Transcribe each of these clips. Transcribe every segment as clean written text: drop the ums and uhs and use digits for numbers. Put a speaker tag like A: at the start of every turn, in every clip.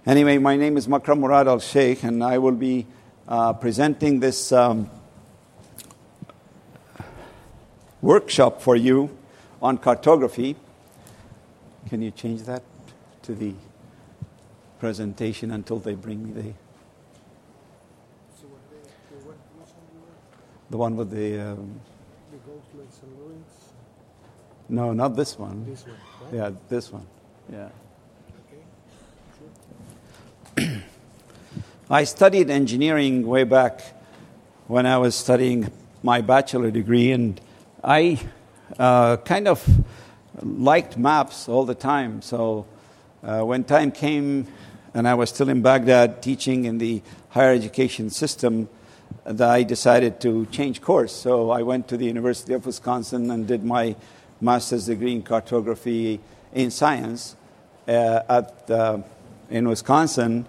A: Anyway, my name is Makram Murad Al-Sheikh, and I will be presenting this workshop for you on cartography. Can you change that to the presentation until they bring me the one with the
B: Gulf Lake St. Louis?
A: No, not this one.
B: This one, right?
A: Yeah, this one. Yeah.
B: Okay, sure.
A: I studied engineering way back when I was studying my bachelor degree, and I kind of liked maps all the time. So when time came and I was still in Baghdad teaching in the higher education system, I decided to change course. So I went to the University of Wisconsin and did my master's degree in cartography in science in Wisconsin.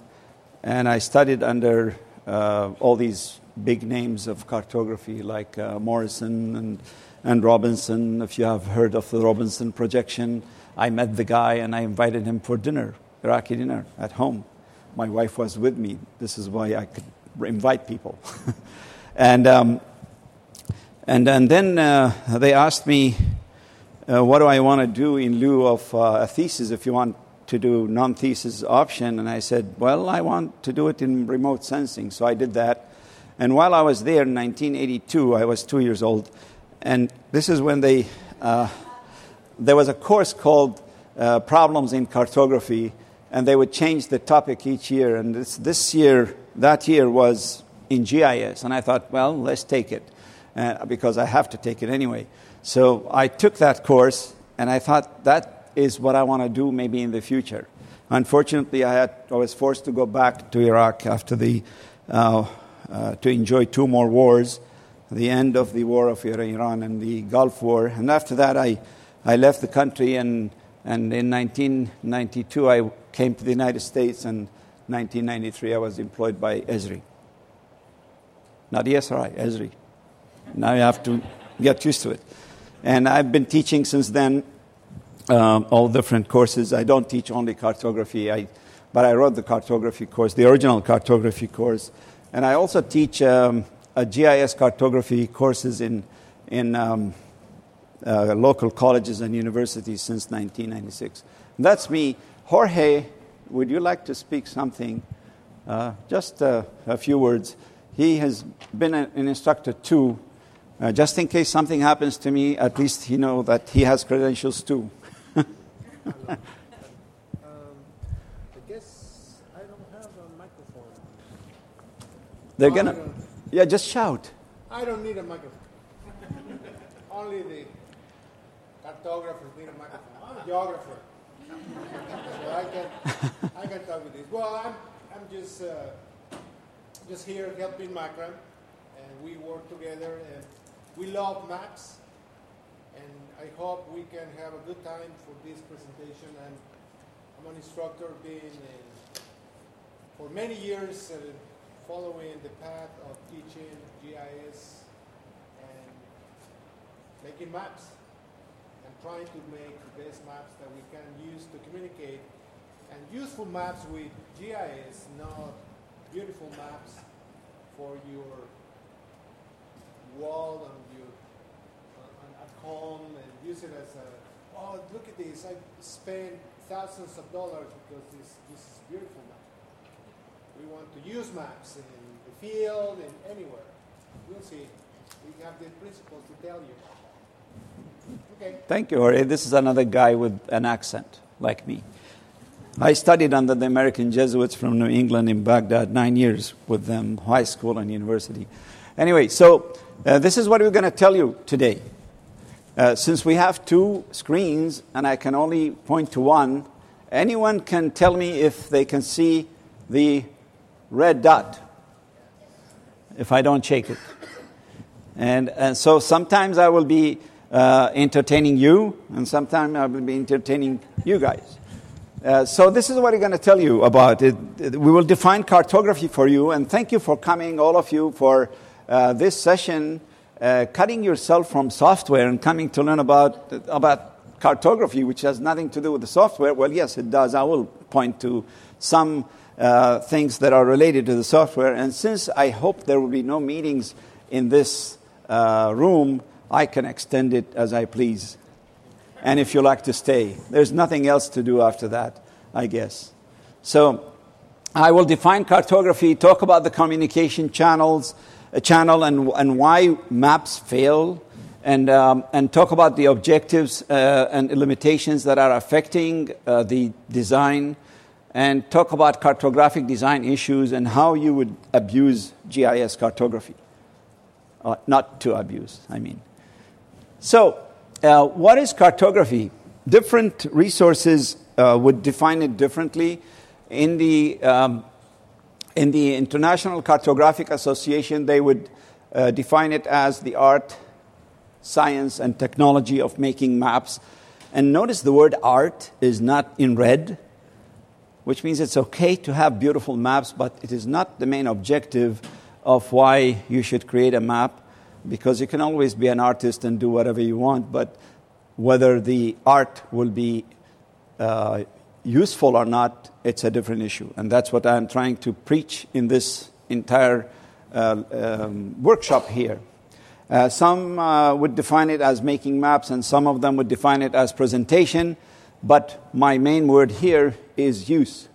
A: And I studied under all these big names of cartography like Morrison and Robinson. If you have heard of the Robinson projection, I met the guy and I invited him for dinner, Iraqi dinner, at home. My wife was with me. This is why I could invite people. And then they asked me, what do I want to do in lieu of a thesis if you want to do non-thesis option? And I said, well, I want to do it in remote sensing. So I did that. And while I was there in 1982, I was 2 years old. And this is when there was a course called Problems in Cartography, and they would change the topic each year. And that year was in GIS. And I thought, well, let's take it, because I have to take it anyway. So I took that course, and I thought that is what I want to do maybe in the future. Unfortunately, I was forced to go back to Iraq after to enjoy 2 more wars, the end of the war of Iran and the Gulf War. And after that, I left the country, and in 1992, I came to the United States, and 1993, I was employed by Esri. Not ESRI, Esri. Now you have to get used to it. And I've been teaching since then all different courses. I don't teach only cartography, but I wrote the cartography course, the original cartography course. And I also teach a GIS cartography courses in local colleges and universities since 1996. That's me. Jorge, would you like to speak something? Just a few words. He has been an instructor too. Just in case something happens to me, at least he knows that he has credentials too.
B: I guess I don't have a microphone.
A: They're gonna, yeah, just shout.
B: I don't need a microphone. Only the cartographers need a microphone. I'm a geographer, so I can talk with this. Well, I'm just here helping Makram, and we work together, and we love maps. And I hope we can have a good time for this presentation. And I'm an instructor, been for many years following the path of teaching GIS and making maps and trying to make the best maps that we can use to communicate, and useful maps with GIS, not beautiful maps for your wall and your at home, and use it as oh, look at this, I spent thousands of dollars because this is beautiful map. We want to use maps in the field and anywhere. We'll see. We have the principles to tell you. Okay.
A: Thank you, Jorge. This is another guy with an accent, like me. I studied under the American Jesuits from New England in Baghdad, 9 years with them, high school and university. Anyway, so this is what we're going to tell you today. Since we have 2 screens and I can only point to one, anyone can tell me if they can see the red dot if I don't shake it. And so sometimes I will be entertaining you, and sometimes I will be entertaining you guys. So this is what we're going to tell you about. We will define cartography for you, and thank you for coming, all of you, for this session, cutting yourself from software and coming to learn about cartography, which has nothing to do with the software. Well, yes, it does. I will point to some things that are related to the software. And since I hope there will be no meetings in this room, I can extend it as I please. And if you like to stay, there's nothing else to do after that, I guess. So I will define cartography, talk about the communication channel and why maps fail, and talk about the objectives and limitations that are affecting the design, and talk about cartographic design issues and how you would abuse GIS cartography. Not to abuse, I mean. So, what is cartography? Different resources would define it differently. In the International Cartographic Association, they would define it as the art, science, and technology of making maps. And notice the word art is not in red, which means it's okay to have beautiful maps, but it is not the main objective of why you should create a map, because you can always be an artist and do whatever you want, but whether the art will be useful or not, it's a different issue. And that's what I'm trying to preach in this entire workshop here. Some would define it as making maps, and some of them would define it as presentation, but my main word here is use.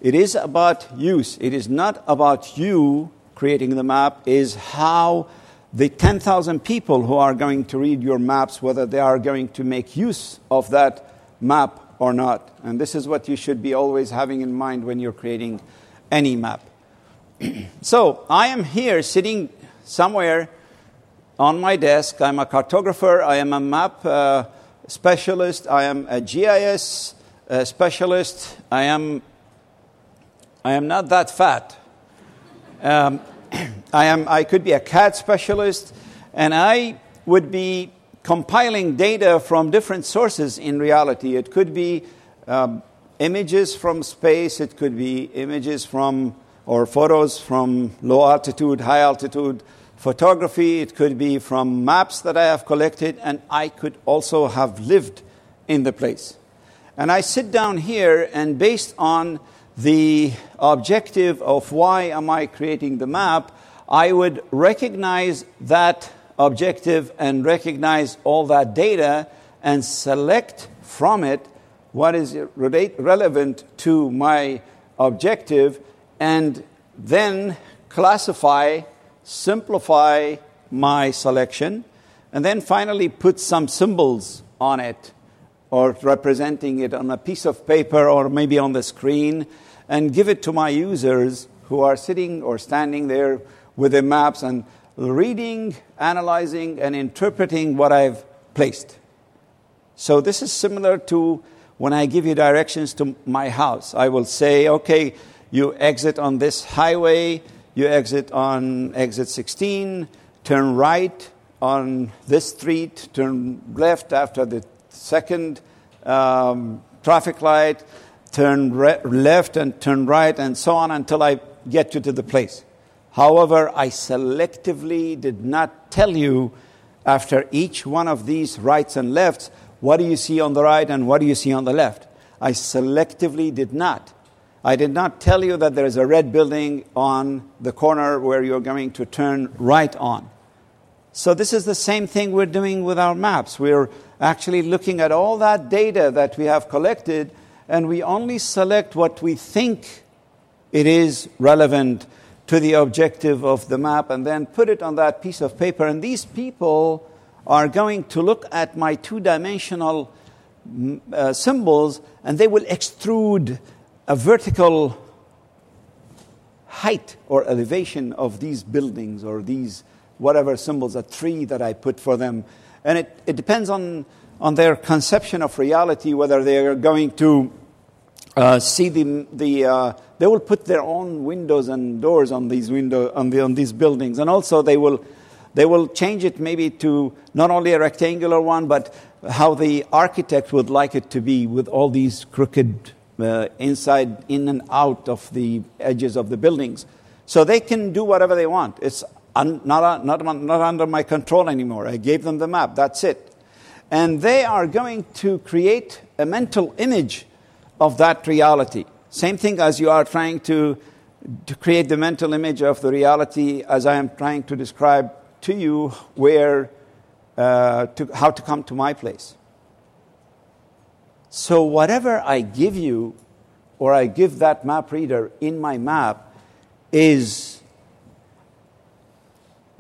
A: It is about use. It is not about you creating the map, is how the 10,000 people who are going to read your maps, whether they are going to make use of that map or not. And this is what you should be always having in mind when you're creating any map. So I am here sitting somewhere on my desk. I'm a cartographer. I am a map specialist. I am a GIS specialist. I am not that fat. I could be a CAD specialist, and I would be compiling data from different sources in reality. It could be images from space. It could be images from, or photos from low altitude, high altitude photography. It could be from maps that I have collected, and I could also have lived in the place. And I sit down here, and based on the objective of why am I creating the map, I would recognize that objective and recognize all that data and select from it what is relevant to my objective, and then classify, simplify my selection, and then finally put some symbols on it, or representing it on a piece of paper or maybe on the screen, and give it to my users who are sitting or standing there with the maps and reading, analyzing, and interpreting what I've placed. So this is similar to when I give you directions to my house. I will say, okay, you exit on this highway, you exit on exit 16, turn right on this street, turn left after the second traffic light, turn left and turn right, and so on until I get you to the place. However, I selectively did not tell you after each one of these rights and lefts, what do you see on the right and what do you see on the left? I selectively did not. I did not tell you that there is a red building on the corner where you're going to turn right on. So this is the same thing we're doing with our maps. We're actually looking at all that data that we have collected, and we only select what we think it is relevant to the objective of the map, and then put it on that piece of paper. And these people are going to look at my two-dimensional symbols, and they will extrude a vertical height or elevation of these buildings or these whatever symbols, a tree that I put for them. And it depends on their conception of reality, whether they are going to see they will put their own windows and doors on these on these buildings, and also they will change it maybe to not only a rectangular one, but how the architect would like it to be, with all these crooked inside, in and out of the edges of the buildings. So they can do whatever they want. It's not under my control anymore. I gave them the map. That's it. And they are going to create a mental image of that reality. Same thing as you are trying to create the mental image of the reality as I am trying to describe to you how to come to my place. So whatever I give you, or I give that map reader in my map, is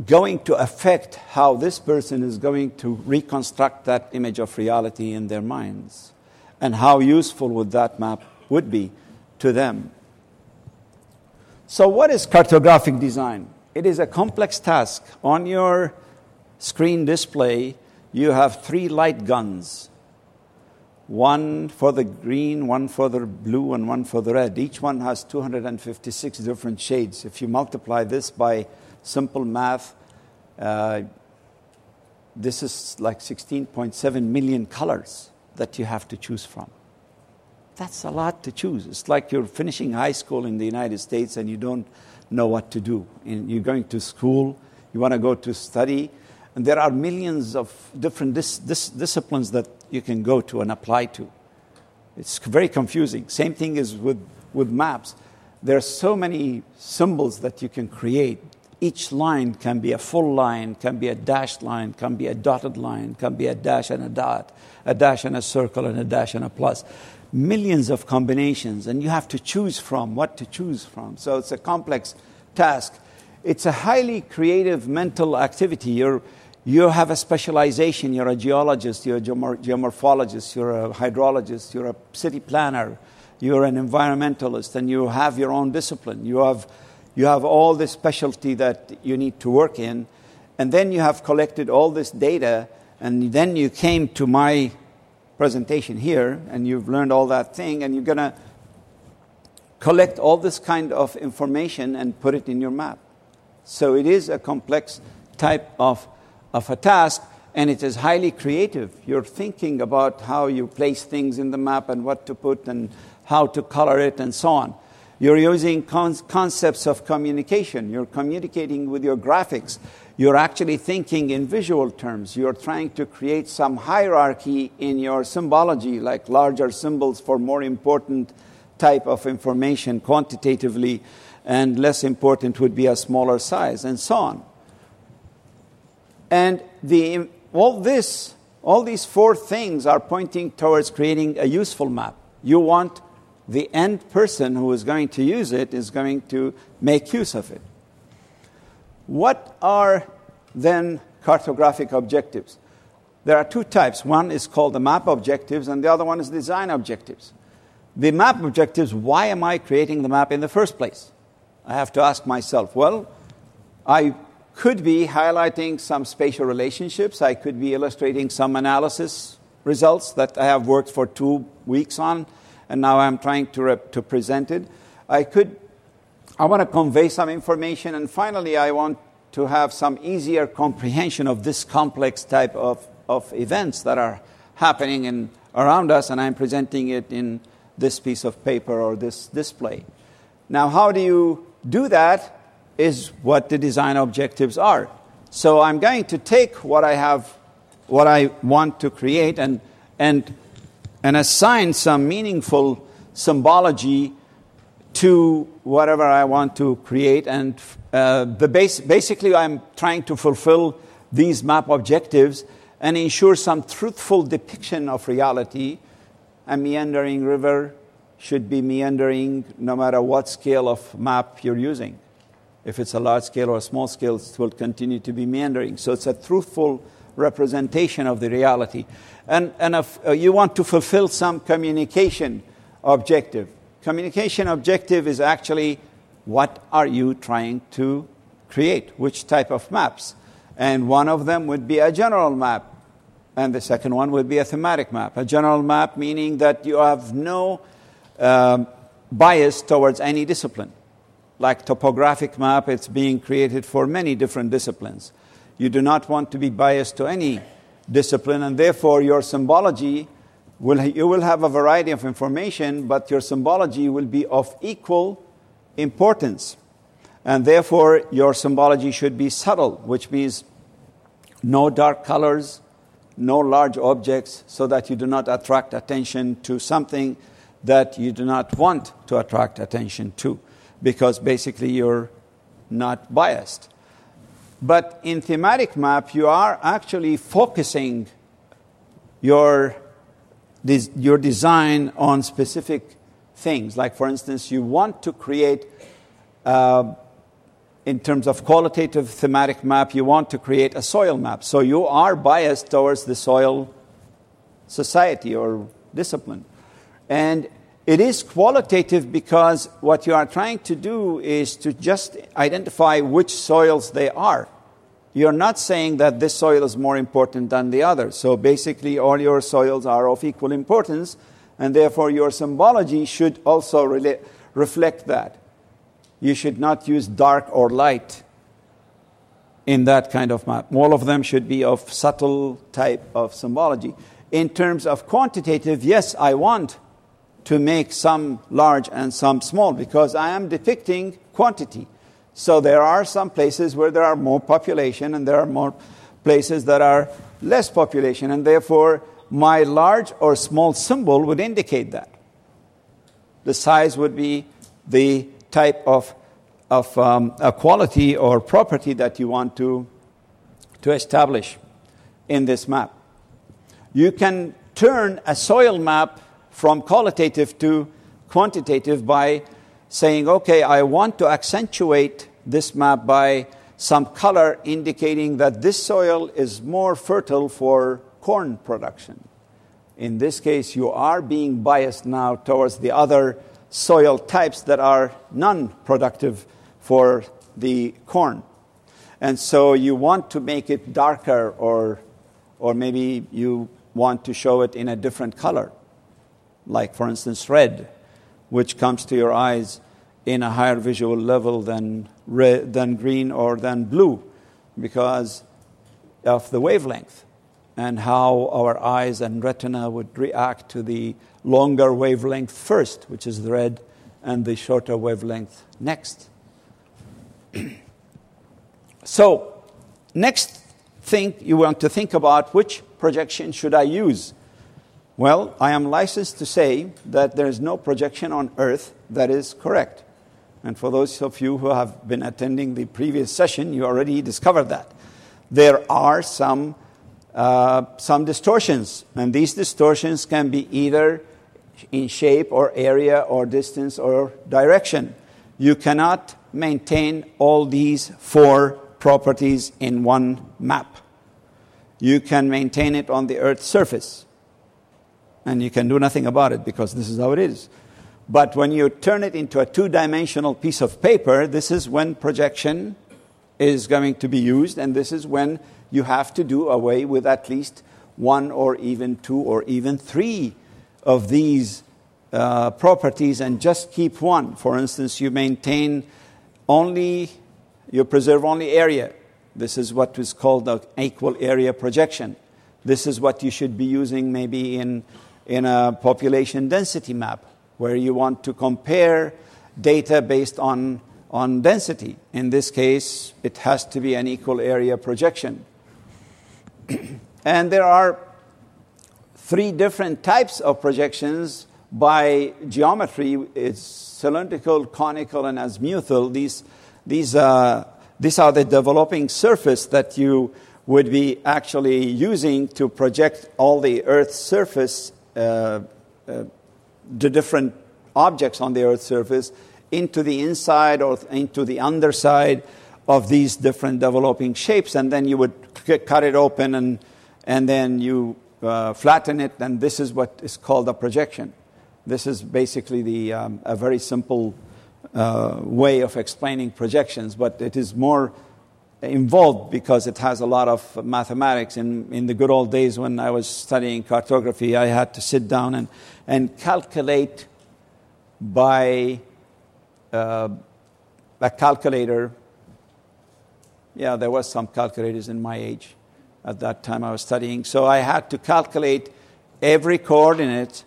A: going to affect how this person is going to reconstruct that image of reality in their minds, and how useful would that map would be to them. So what is cartographic design? It is a complex task. On your screen display, you have 3 light guns. One for the green, one for the blue, and one for the red. Each one has 256 different shades. If you multiply this by simple math, this is like 16.7 million colors that you have to choose from. That's a lot to choose. It's like you're finishing high school in the United States and you don't know what to do. And you're going to school, you want to go to study, and there are millions of different disciplines that you can go to and apply to. It's very confusing. Same thing is with maps. There are so many symbols that you can create. Each line can be a full line, can be a dashed line, can be a dotted line, can be a dash and a dot, a dash and a circle, and a dash and a plus. Millions of combinations, and you have to choose from what to choose from. So it's a complex task. It's a highly creative mental activity. You have a specialization. You're a geologist, you're a geomorphologist, you're a hydrologist, you're a city planner, you're an environmentalist, and you have your own discipline. You have all this specialty that you need to work in, and then you have collected all this data, and then you came to my presentation here, and you've learned all that thing, and you're going to collect all this kind of information and put it in your map. So it is a complex type of a task, and it is highly creative. You're thinking about how you place things in the map and what to put and how to color it and so on. You're using concepts of communication. You're communicating with your graphics. You're actually thinking in visual terms. You're trying to create some hierarchy in your symbology, like larger symbols for more important type of information quantitatively, and less important would be a smaller size, and so on. And all these 4 things are pointing towards creating a useful map. You want the end person who is going to use it is going to make use of it. What are then cartographic objectives? There are 2 types. One is called the map objectives, and the other one is design objectives. The map objectives, why am I creating the map in the first place? I have to ask myself, well, I could be highlighting some spatial relationships. I could be illustrating some analysis results that I have worked for 2 weeks on, and now I'm trying to present it. I want to convey some information, and finally I want to have some easier comprehension of this complex type of events that are happening around us, and I'm presenting it in this piece of paper or this display. Now, how do you do that is what the design objectives are. So I'm going to take what I want to create and assign some meaningful symbology to whatever I want to create. And basically, I'm trying to fulfill these map objectives and ensure some truthful depiction of reality. A meandering river should be meandering no matter what scale of map you're using. If it's a large scale or a small scale, it will continue to be meandering. So it's a truthful representation of the reality. And if you want to fulfill some communication objective. Communication objective is actually what are you trying to create, which type of maps. And one of them would be a general map, and the second one would be a thematic map. A general map meaning that you have no bias towards any discipline. Like topographic map, it's being created for many different disciplines. You do not want to be biased to any discipline, and therefore your symbology, you will have a variety of information, but your symbology will be of equal importance. And therefore your symbology should be subtle, which means no dark colors, no large objects, so that you do not attract attention to something that you do not want to attract attention to, because basically you're not biased. But in thematic map, you are actually focusing your design on specific things. Like, for instance, you want to create, in terms of qualitative thematic map, you want to create a soil map. So you are biased towards the soil society or discipline. And it is qualitative because what you are trying to do is to just identify which soils they are. You're not saying that this soil is more important than the other. So basically all your soils are of equal importance, and therefore your symbology should also reflect that. You should not use dark or light in that kind of map. All of them should be of subtle type of symbology. In terms of quantitative, yes, I want to make some large and some small, because I am depicting quantity. So there are some places where there are more population, and there are more places that are less population, and therefore my large or small symbol would indicate that. The size would be the type of a quality or property that you want to establish in this map. You can turn a soil map from qualitative to quantitative by saying, okay, I want to accentuate this map by some color indicating that this soil is more fertile for corn production. In this case, you are being biased now towards the other soil types that are non-productive for the corn. And so you want to make it darker, or maybe you want to show it in a different color. Like, for instance, red, which comes to your eyes in a higher visual level than green or than blue, because of the wavelength and how our eyes and retina would react to the longer wavelength first, which is the red, and the shorter wavelength next. So, next thing you want to think about, which projection should I use? Well, I am licensed to say that there is no projection on Earth that is correct. And for those of you who have been attending the previous session, you already discovered that. There are some distortions, and these distortions can be either in shape or area or distance or direction. You cannot maintain all these four properties in one map. You can maintain it on the Earth's surface, and you can do nothing about it because this is how it is. But when you turn it into a two-dimensional piece of paper, this is when projection is going to be used, and this is when you have to do away with at least one or even two or even three of these properties and just keep one. For instance, you preserve only area. This is what is called the equal area projection. This is what you should be using maybe in a population density map, where you want to compare data based on density. In this case, it has to be an equal area projection. And there are three different types of projections by geometry. It's cylindrical, conical, and azimuthal. These are the developing surface that you would be actually using to project all the Earth's surface, the different objects on the Earth's surface, into the inside or into the underside of these different developing shapes, and then you would cut it open and then you flatten it, and this is what is called a projection. This is basically a very simple way of explaining projections, but it is more involved because it has a lot of mathematics. In the good old days when I was studying cartography, I had to sit down and calculate by a calculator. Yeah, there was some calculators in my age at that time I was studying. So I had to calculate every coordinate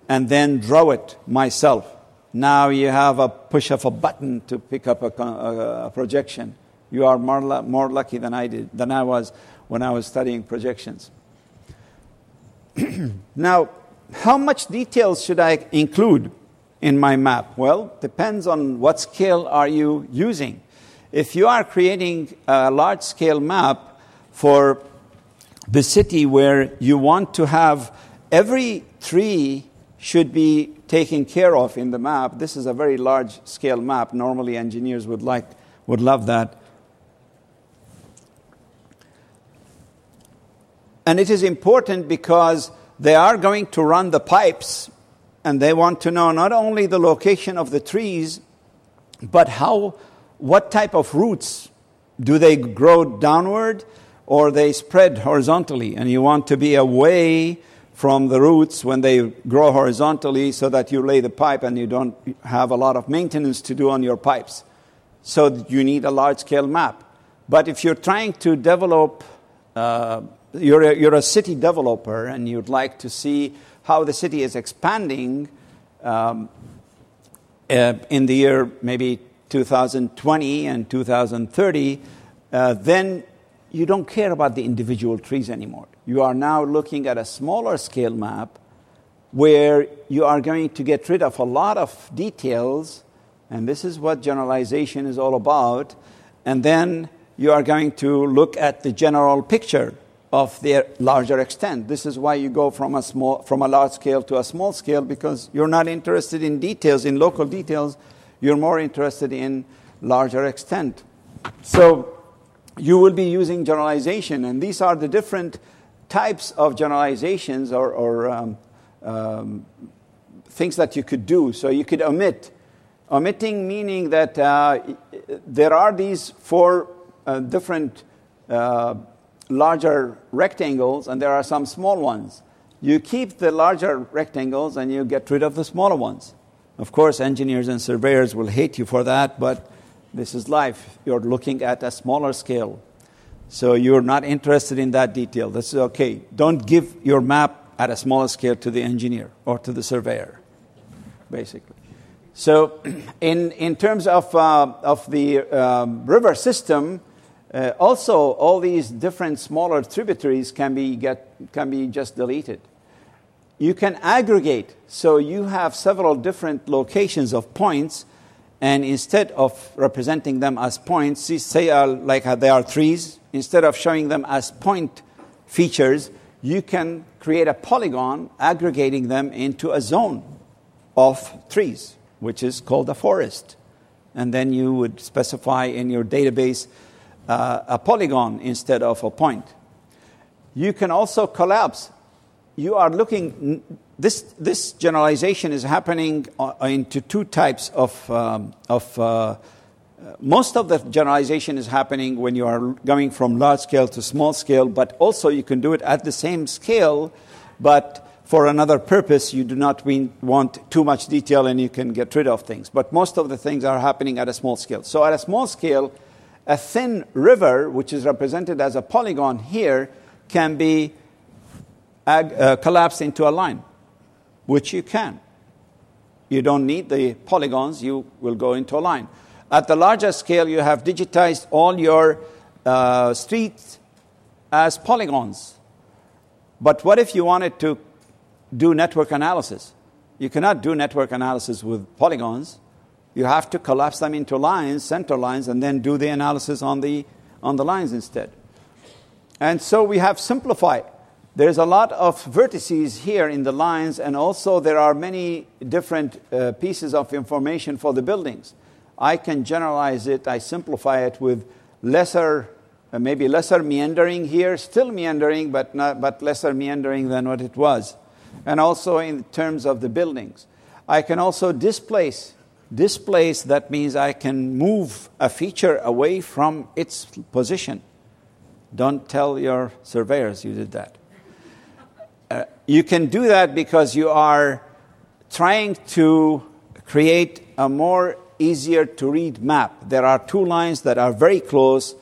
A: and then draw it myself. Now you have a push of a button to pick up a projection. You are more lucky than I was when I was studying projections. Now, how much details should I include in my map? Well, depends on what scale are you using. If you are creating a large-scale map for the city where you want to have every tree should be taken care of in the map, this is a very large-scale map. Normally, engineers would love that. And it is important because they are going to run the pipes, and they want to know not only the location of the trees, but what type of roots. Do they grow downward or they spread horizontally? And you want to be away from the roots when they grow horizontally so that you lay the pipe and you don't have a lot of maintenance to do on your pipes. So you need a large-scale map. But if you're trying to develop, you're a city developer and you'd like to see how the city is expanding in the year maybe 2020 and 2030, then you don't care about the individual trees anymore. You are now looking at a smaller scale map where you are going to get rid of a lot of details, and this is what generalization is all about. And then you are going to look at the general picture of their larger extent. This is why you go from a large scale to a small scale, because you're not interested in details, in local details. You're more interested in larger extent. So you will be using generalization, and these are the different types of generalizations or things that you could do. So you could omit. Omitting meaning that there are these four different larger rectangles, and there are some small ones. You keep the larger rectangles and you get rid of the smaller ones. Of course, engineers and surveyors will hate you for that, but this is life. You're looking at a smaller scale. So you're not interested in that detail. This is okay. Don't give your map at a smaller scale to the engineer or to the surveyor, basically. So in terms of the river system, also all these different smaller tributaries can be just deleted. You can aggregate. So you have several different locations of points, and instead of representing them as points, say like they are trees, instead of showing them as point features, you can create a polygon aggregating them into a zone of trees, which is called a forest. And then you would specify in your database a polygon instead of a point. You can also collapse. You are looking, this generalization is happening into two types most of the generalization is happening when you are going from large scale to small scale, but also you can do it at the same scale, but for another purpose. You do not want too much detail and you can get rid of things. But most of the things are happening at a small scale. So at a small scale, a thin river, which is represented as a polygon here, can be collapsed into a line, which you can. You don't need the polygons, you will go into a line. At the larger scale, you have digitized all your streets as polygons. But what if you wanted to do network analysis? You cannot do network analysis with polygons. You have to collapse them into lines, center lines, and then do the analysis on the lines instead. And so we have simplified. There's a lot of vertices here in the lines, and also there are many different pieces of information for the buildings. I can generalize it, I simplify it with maybe lesser meandering here, still meandering, but lesser meandering than what it was. And also in terms of the buildings. I can also displace. Displace, that means I can move a feature away from its position. Don't tell your surveyors you did that. You can do that because you are trying to create a more easier to read map. There are two lines that are very close,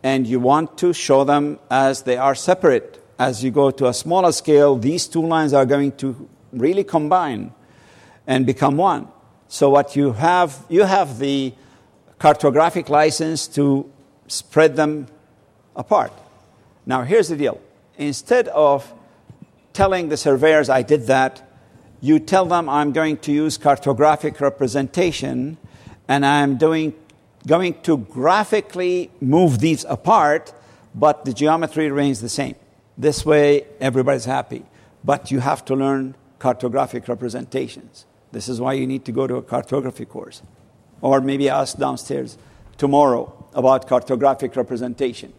A: and you want to show them as they are separate. As you go to a smaller scale, these two lines are going to really combine and become one. So what you have the cartographic license to spread them apart. Now here's the deal. Instead of telling the surveyors I did that. You tell them I'm going to use cartographic representation, and I'm going to graphically move these apart, but the geometry remains the same. This way, everybody's happy. But you have to learn cartographic representations. This is why you need to go to a cartography course. Or maybe ask downstairs tomorrow about cartographic representation.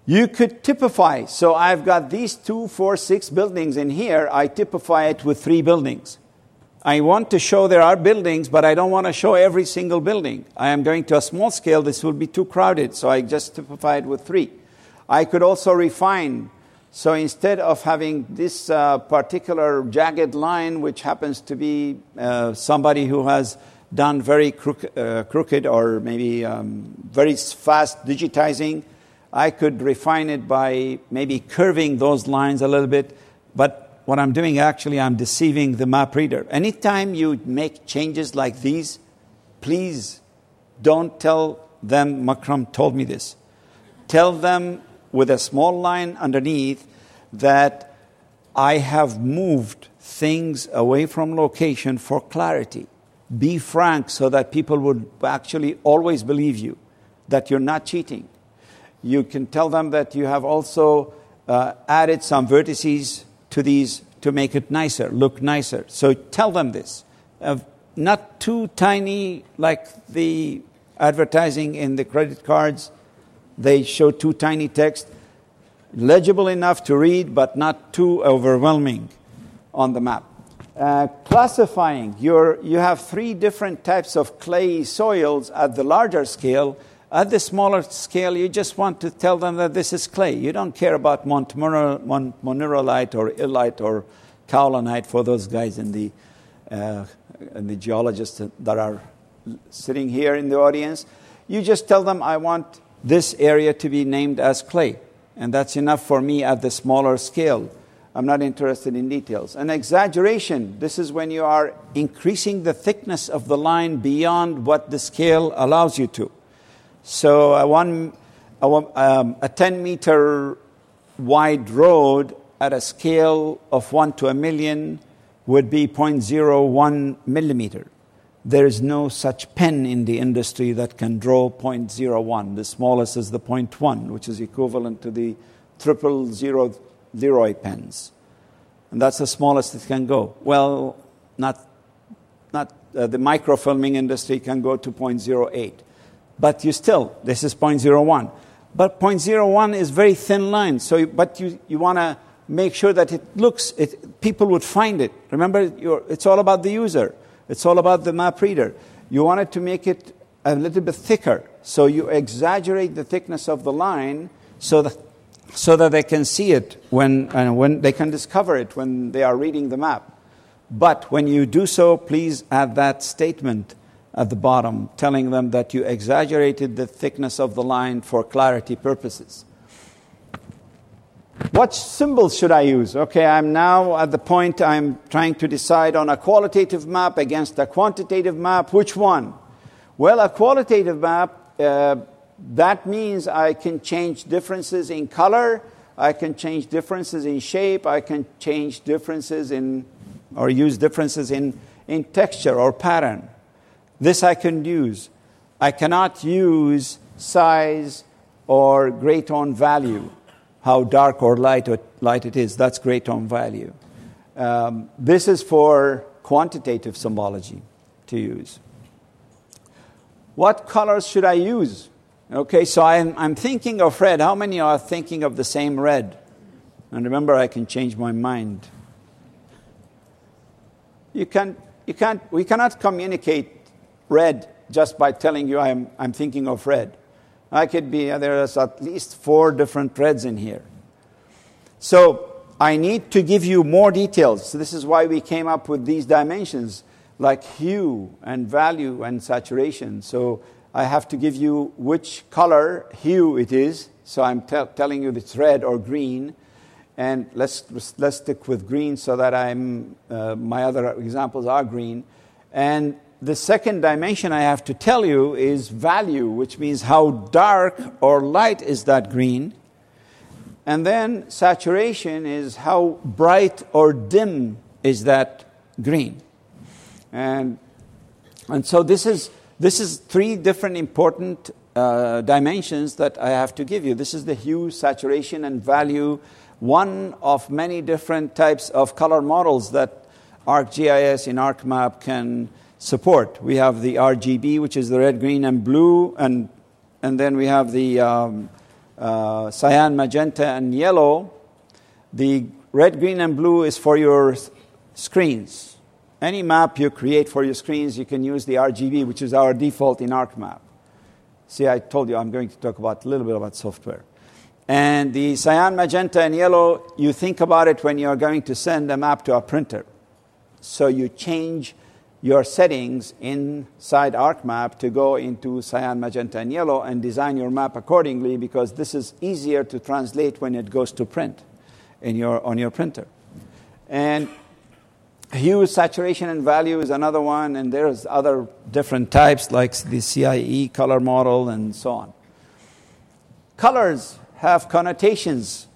A: You could typify. So I've got these 2, 4, 6 buildings in here. I typify it with 3 buildings. I want to show there are buildings, but I don't want to show every single building. I am going to a small scale. This will be too crowded, so I just typify it with 3. I could also refine. So instead of having this particular jagged line, which happens to be somebody who has done very crooked or maybe very fast digitizing, I could refine it by maybe curving those lines a little bit. But what I'm doing, actually, I'm deceiving the map reader. Anytime you make changes like these, please don't tell them, Makram told me this. Tell them with a small line underneath that I have moved things away from location for clarity. Be frank so that people would actually always believe you, that you're not cheating. You can tell them that you have also added some vertices to these to make it nicer, look nicer. So tell them this. Not too tiny like the advertising in the credit cards. They show too tiny text. Legible enough to read, but not too overwhelming on the map. Classifying. You have 3 different types of clay soils at the larger scale. At the smaller scale, you just want to tell them that this is clay. You don't care about montmorillonite or illite or kaolinite for those guys and the geologists that are sitting here in the audience. You just tell them, I want this area to be named as clay. And that's enough for me at the smaller scale. I'm not interested in details. An exaggeration, this is when you are increasing the thickness of the line beyond what the scale allows you to. So a 10-meter wide road at a scale of 1 to 1,000,000 would be 0.01 millimeter. There is no such pen in the industry that can draw 0.01. The smallest is the 0.1, which is equivalent to the 000 Leroy pens. And that's the smallest it can go. Well, not the microfilming industry can go to 0.08. But this is 0.01. But 0.01 is very thin line. So, but you want to make sure that people would find it. Remember, it's all about the user. It's all about the map reader. You wanted to make it a little bit thicker. So you exaggerate the thickness of the line so that they can see it when they can discover it when they are reading the map. But when you do so, please add that statement at the bottom, telling them that you exaggerated the thickness of the line for clarity purposes. What symbols should I use? Okay, I'm now at the point I'm trying to decide on a qualitative map against a quantitative map. Which one? Well, a qualitative map, that means I can change differences in color, I can change differences in shape, I can change differences or use differences in texture or pattern. This I can use. I cannot use size or gray tone value, how dark or light it is. That's gray tone value. This is for quantitative symbology to use. What colors should I use? Okay, so I'm thinking of red. How many are thinking of the same red? And remember, I can change my mind. We cannot communicate red just by telling you I'm thinking of red. There's at least 4 different reds in here. So I need to give you more details. So this is why we came up with these dimensions, like hue and value and saturation. So I have to give you which color hue it is. So I'm telling you it's red or green. And let's stick with green so that my other examples are green. And the second dimension I have to tell you is value, which means how dark or light is that green. And then saturation is how bright or dim is that green. And so this is three different important dimensions that I have to give you. This is the hue, saturation, and value, one of many different types of color models that ArcGIS in ArcMap can support. We have the RGB, which is the red, green, and blue, and then we have the cyan, magenta, and yellow. The red, green, and blue is for your screens. Any map you create for your screens, you can use the RGB, which is our default in ArcMap. See, I told you I'm going to talk a little bit about software. And the cyan, magenta, and yellow, you think about it when you're going to send a map to a printer. So you change your settings inside ArcMap to go into cyan, magenta, and yellow and design your map accordingly, because this is easier to translate when it goes to print on your printer. And hue, saturation, and value is another one, and there's other different types like the CIE color model and so on. Colors have connotations.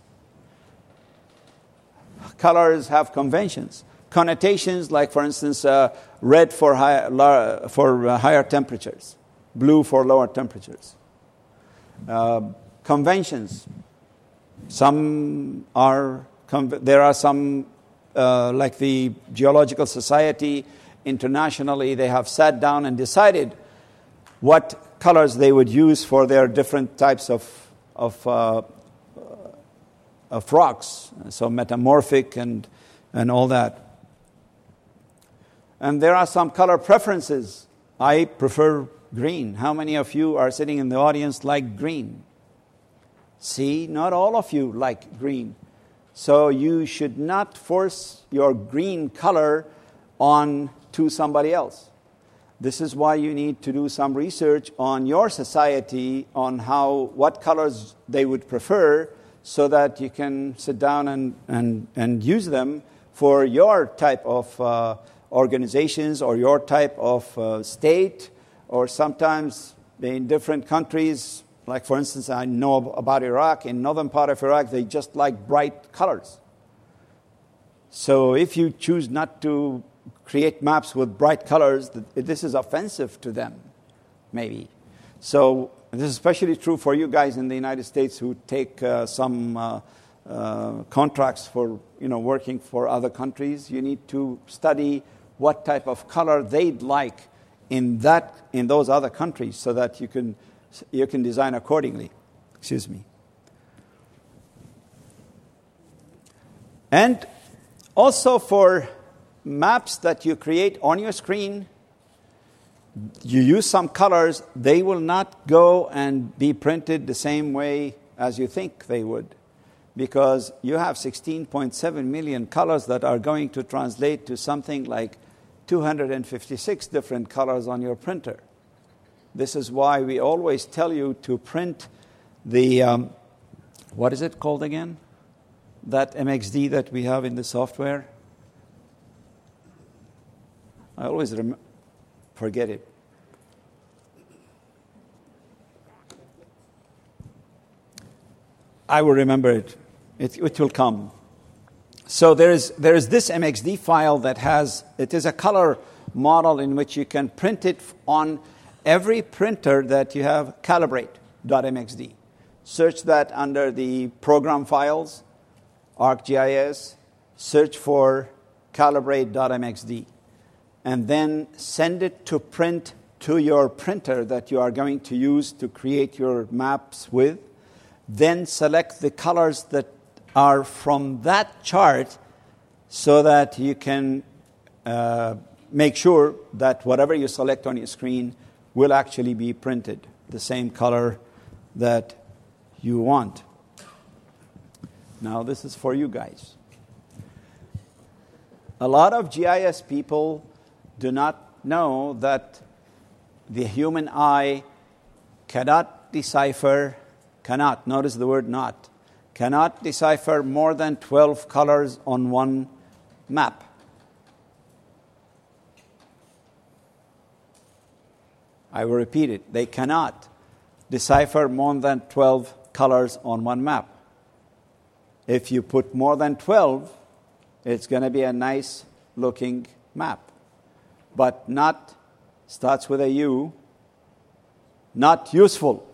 A: Colors have conventions. Connotations like, for instance, red for higher temperatures, blue for lower temperatures. Conventions. There are some, like the Geological Society internationally, they have sat down and decided what colors they would use for their different types of rocks, so metamorphic and all that. And there are some color preferences. I prefer green. How many of you are sitting in the audience like green? See, not all of you like green. So you should not force your green color on to somebody else. This is why you need to do some research on your society on what colors they would prefer, so that you can sit down and use them for your type of organizations or your type of state, or sometimes in different countries. Like, for instance, I know about Iraq. In northern part of Iraq, they just like bright colors. So if you choose not to create maps with bright colors, this is offensive to them, maybe. So this is especially true for you guys in the United States who take some contracts for working for other countries. You need to study what type of color they'd like in those other countries, so that you can design accordingly. Excuse me. And also for maps that you create on your screen, you use some colors. They will not go and be printed the same way as you think they would, because you have 16.7 million colors that are going to translate to something like 256 different colors on your printer. This is why we always tell you to print the, what is it called again? That MXD that we have in the software. I always forget it. I will remember it. It will come. So there is this MXD file that it is a color model in which you can print it on every printer that you have, calibrate.mxd. Search that under the program files, ArcGIS, search for calibrate.mxd, and then send it to print to your printer that you are going to use to create your maps with. Then select the colors that are from that chart, so that you can make sure that whatever you select on your screen will actually be printed the same color that you want. Now, this is for you guys. A lot of GIS people do not know that the human eye cannot decipher, notice the word not, cannot decipher more than 12 colors on one map. I will repeat it. They cannot decipher more than 12 colors on one map. If you put more than 12, it's going to be a nice looking map. But not, starts with a U, not useful,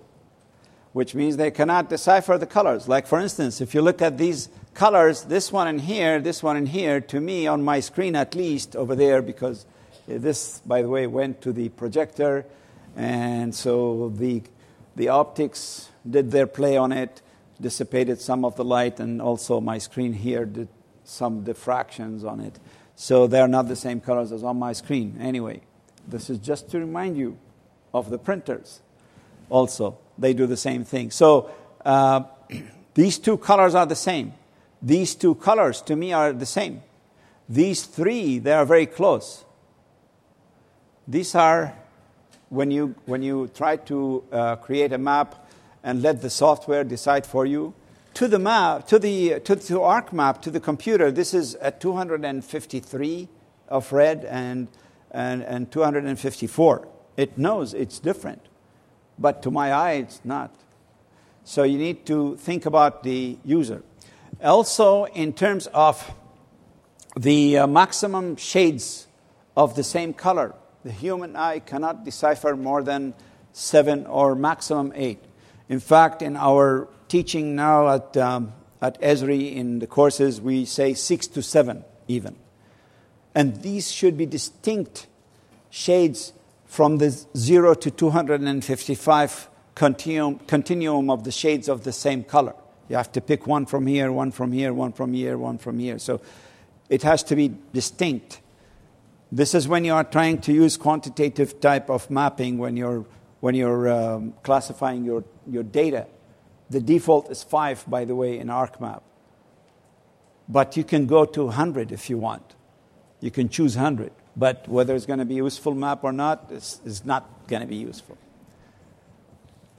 A: which means they cannot decipher the colors. Like for instance, if you look at these colors, this one in here, to me on my screen at least over there, because this, by the way, went to the projector, and so the optics did their play on it, dissipated some of the light, and also my screen here did some diffractions on it. So they're not the same colors as on my screen. Anyway, this is just to remind you of the printers. Also, they do the same thing. So these two colors are the same. These two colors, to me, are the same. These three, they are very close. These are, when you try to create a map and let the software decide for you, to the map, to ArcMap, to the computer, this is at 253 of red and 254. It knows it's different, but to my eye, it's not. So you need to think about the user. Also, in terms of the maximum shades of the same color, the human eye cannot decipher more than 7 or maximum 8. In fact, in our teaching now at Esri in the courses, we say 6 to 7 even. And these should be distinct shades from the 0 to 255 continuum of the shades of the same color. You have to pick one from here, one from here, one from here, one from here. So it has to be distinct. This is when you are trying to use quantitative type of mapping, when you're classifying your data. The default is 5, by the way, in ArcMap. But you can go to 100 if you want. You can choose 100. But whether it's going to be a useful map or not is not going to be useful.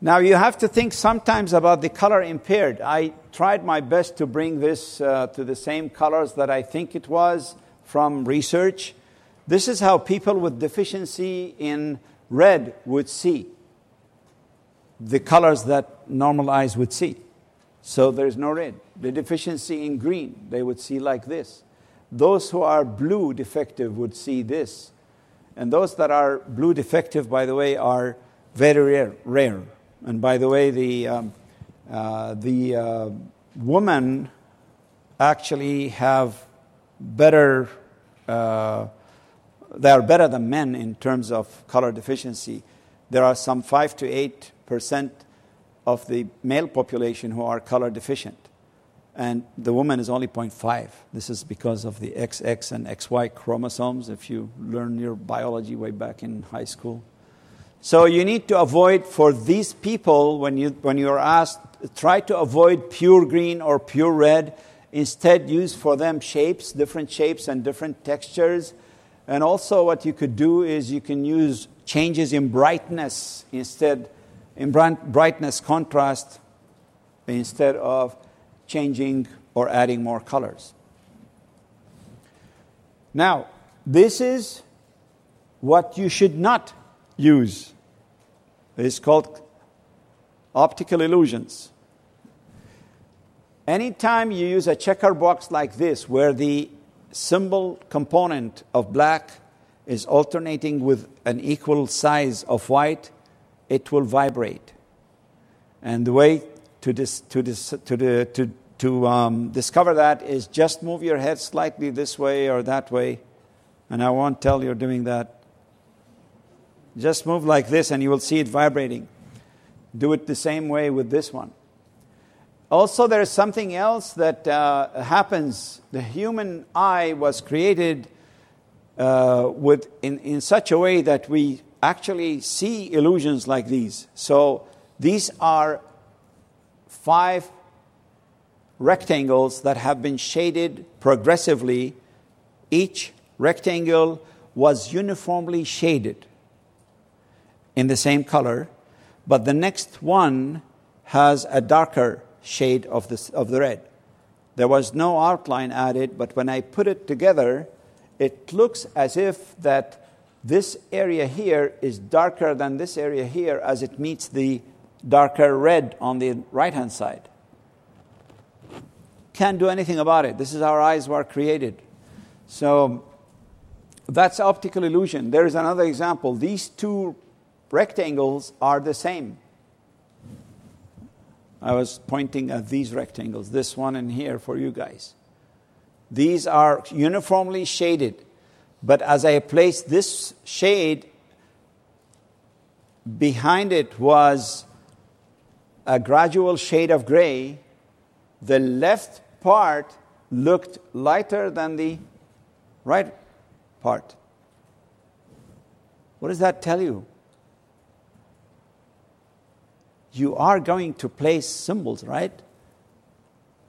A: Now, you have to think sometimes about the color impaired. I tried my best to bring this to the same colors that I think it was from research. This is how people with deficiency in red would see the colors that normal eyes would see. So there's no red. The deficiency in green, they would see like this. Those who are blue defective would see this. And those that are blue defective, by the way, are very rare. And by the way, the women actually have better, they are better than men in terms of color deficiency. There are some 5 to 8% of the male population who are color deficient. And the woman is only 0.5. This is because of the XX and XY chromosomes, if you learn your biology way back in high school. So you need to avoid, for these people, when you're asked, try to avoid pure green or pure red. Instead, use for them different shapes and different textures. And also what you could do is you can use changes in brightness brightness contrast, instead of changing or adding more colors. Now, this is what you should not use. It's called optical illusions. Anytime you use a checker box like this, where the symbol component of black is alternating with an equal size of white, it will vibrate. And the way to discover that is just move your head slightly this way or that way, and I won't tell you're doing that. Just move like this and you will see it vibrating. Do it the same way with this one. Also, there is something else that happens. The human eye was created in such a way that we actually see illusions like these. So these are 5 rectangles that have been shaded progressively. Each rectangle was uniformly shaded in the same color, but the next one has a darker shade of the red. There was no outline added, but when I put it together, it looks as if that this area here is darker than this area here, as it meets the darker red on the right-hand side. can't do anything about it. This is how our eyes were created. So that's optical illusion. There is another example. These two rectangles are the same. I was pointing at these rectangles, this one and here for you guys. These are uniformly shaded. But as I placed this shade, behind it was a gradual shade of gray. The left part looked lighter than the right part. What does that tell you? You are going to place symbols, right,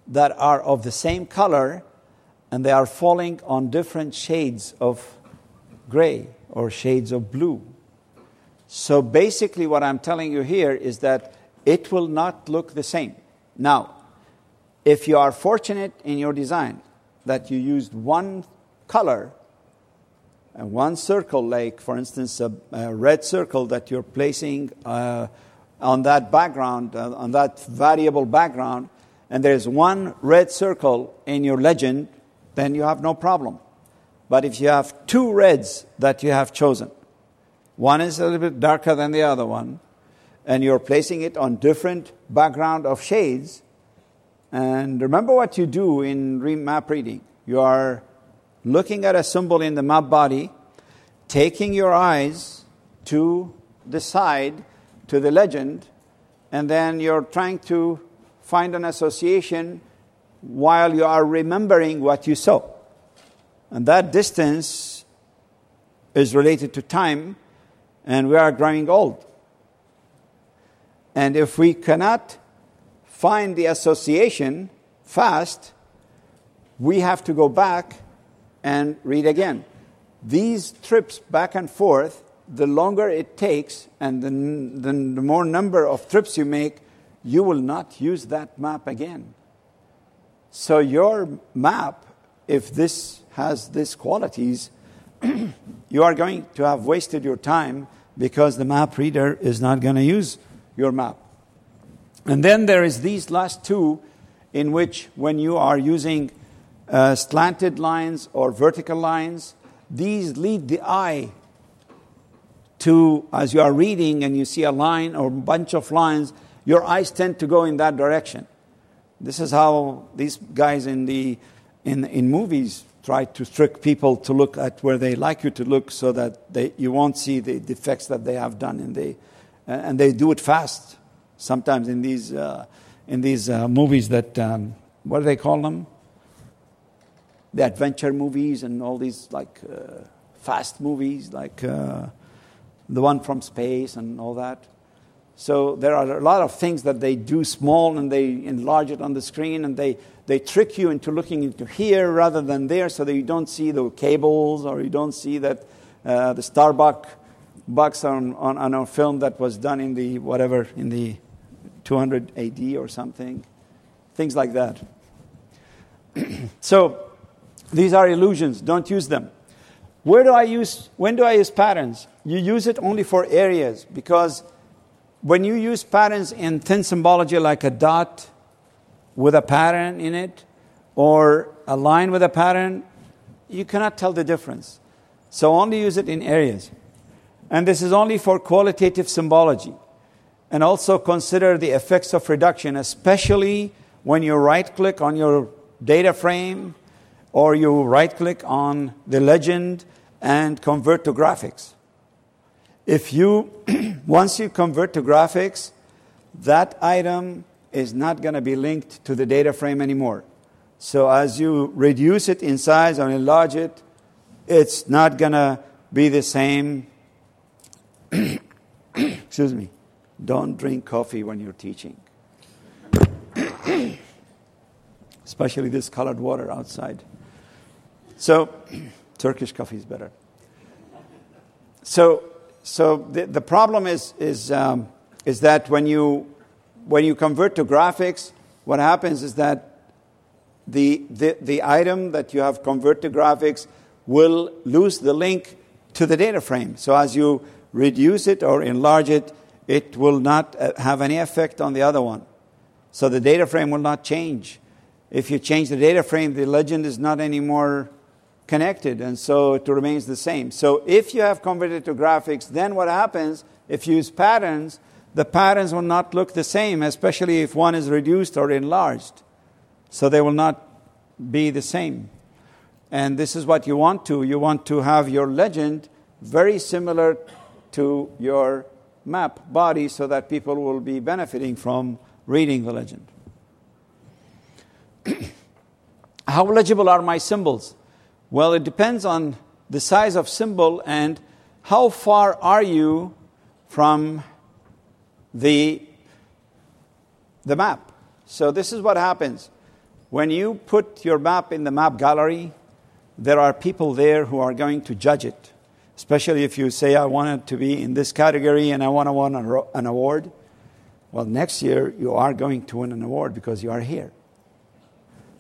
A: that are of the same color, and they are falling on different shades of gray or shades of blue. So basically what I'm telling you here is that it will not look the same. Now, if you are fortunate in your design that you used one color and one circle, like for instance a red circle that you're placing on that background, on that variable background, and there's one red circle in your legend, then you have no problem. But if you have two reds that you have chosen, one is a little bit darker than the other one, and you're placing it on different background of shades, and remember what you do in map reading. You are looking at a symbol in the map body, taking your eyes to the side, to the legend, and then you're trying to find an association while you are remembering what you saw. And that distance is related to time, and we are growing old. And if we cannot find the association fast, we have to go back and read again. These trips back and forth, the longer it takes and the more number of trips you make, you will not use that map again. So your map, if this has these qualities, you are going to have wasted your time because the map reader is not going to use your map. And then there is these last two, in which when you are using slanted lines or vertical lines, these lead the eye to, as you are reading and you see a line or a bunch of lines, your eyes tend to go in that direction. This is how these guys in movies try to trick people to look at where they like you to look, so that you won't see the defects that they have done and they do it fast. Sometimes in these movies that what do they call them? The adventure movies and all these fast movies, like the one from space and all that. So there are a lot of things that they do small and they enlarge it on the screen, and they trick you into looking into here rather than there, so that you don't see the cables, or you don't see that the Starbucks bucks on a film that was done in the 200 AD or something. Things like that. So these are illusions. Don't use them. When do I use patterns? You use it only for areas, because when you use patterns in thin symbology, like a dot with a pattern in it, or a line with a pattern, you cannot tell the difference. So only use it in areas. And this is only for qualitative symbology. And also consider the effects of reduction, especially when you right-click on your data frame, or you right-click on the legend and convert to graphics. Once you convert to graphics, that item is not going to be linked to the data frame anymore. So as you reduce it in size or enlarge it, it's not going to be the same. Excuse me. Don't drink coffee when you're teaching. Especially this colored water outside. So, Turkish coffee is better. So the problem is that when you convert to graphics, what happens is that the item that you have converted to graphics will lose the link to the data frame. So as you reduce it or enlarge it, it will not have any effect on the other one. So the data frame will not change. If you change the data frame, the legend is not anymore connected, and so it remains the same. So if you have converted to graphics, then what happens, if you use patterns, the patterns will not look the same, especially if one is reduced or enlarged. So they will not be the same. And this is what you want to. You want to have your legend very similar to your map body so that people will be benefiting from reading the legend. How legible are my symbols? Well, it depends on the size of symbol and how far are you from the map. So this is what happens. When you put your map in the map gallery, there are people there who are going to judge it. Especially if you say, I want it to be in this category and I want to win an award. Well, next year you are going to win an award because you are here.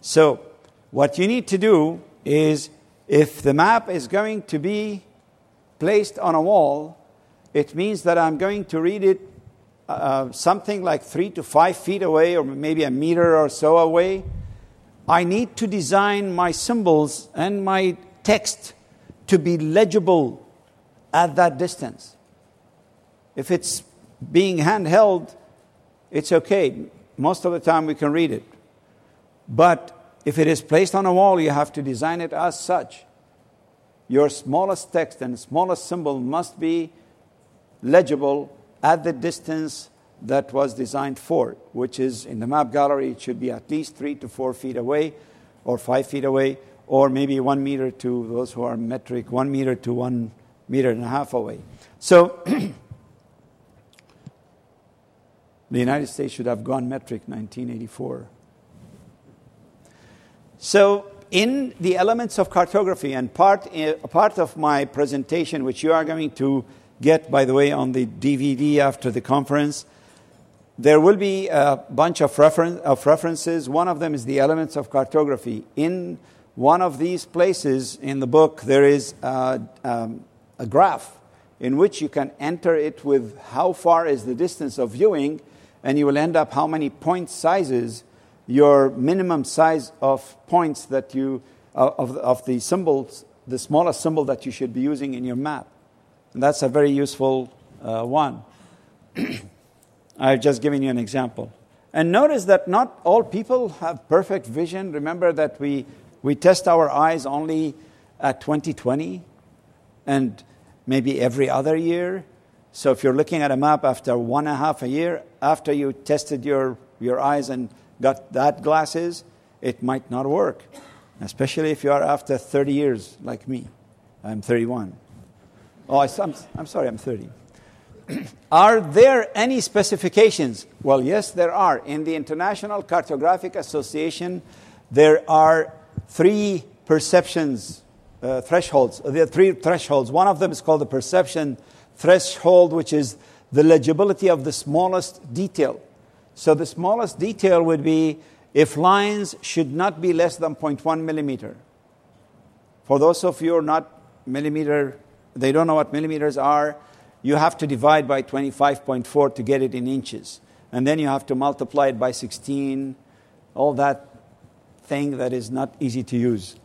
A: So what you need to do is, if the map is going to be placed on a wall, it means that I'm going to read it something like 3 to 5 feet away, or maybe a meter or so away. I need to design my symbols and my text to be legible at that distance. If it's being handheld, it's okay. Most of the time we can read it. But if it is placed on a wall, you have to design it as such. Your smallest text and smallest symbol must be legible at the distance that was designed for, which is in the map gallery, it should be at least 3 to 4 feet away, or 5 feet away, or maybe 1 meter to those who are metric, 1 meter to 1.5 meters away. So the United States should have gone metric 1984. So in the elements of cartography, and part of my presentation, which you are going to get, by the way, on the DVD after the conference, there will be a bunch of references. One of them is the elements of cartography. In one of these places in the book, there is a graph in which you can enter it with how far is the distance of viewing, and you will end up how many point sizes, your minimum size of points that you, of the symbols, the smallest symbol that you should be using in your map. And that's a very useful one. I've just given you an example. And notice that not all people have perfect vision. Remember that we test our eyes only at 20/20 and maybe every other year. So if you're looking at a map after 1.5 years, after you tested your eyes and got that glasses, it might not work. Especially if you are after 30 years like me. I'm 31. Oh, I'm sorry, I'm 30. Are there any specifications? Well, yes, there are. In the International Cartographic Association, there are 3 perceptions thresholds. There are 3 thresholds. One of them is called the perception threshold, which is the legibility of the smallest detail. So the smallest detail would be if lines should not be less than 0.1 millimeter. For those of you who are not millimeter, they don't know what millimeters are, you have to divide by 25.4 to get it in inches. And then you have to multiply it by 16, all that thing that is not easy to use.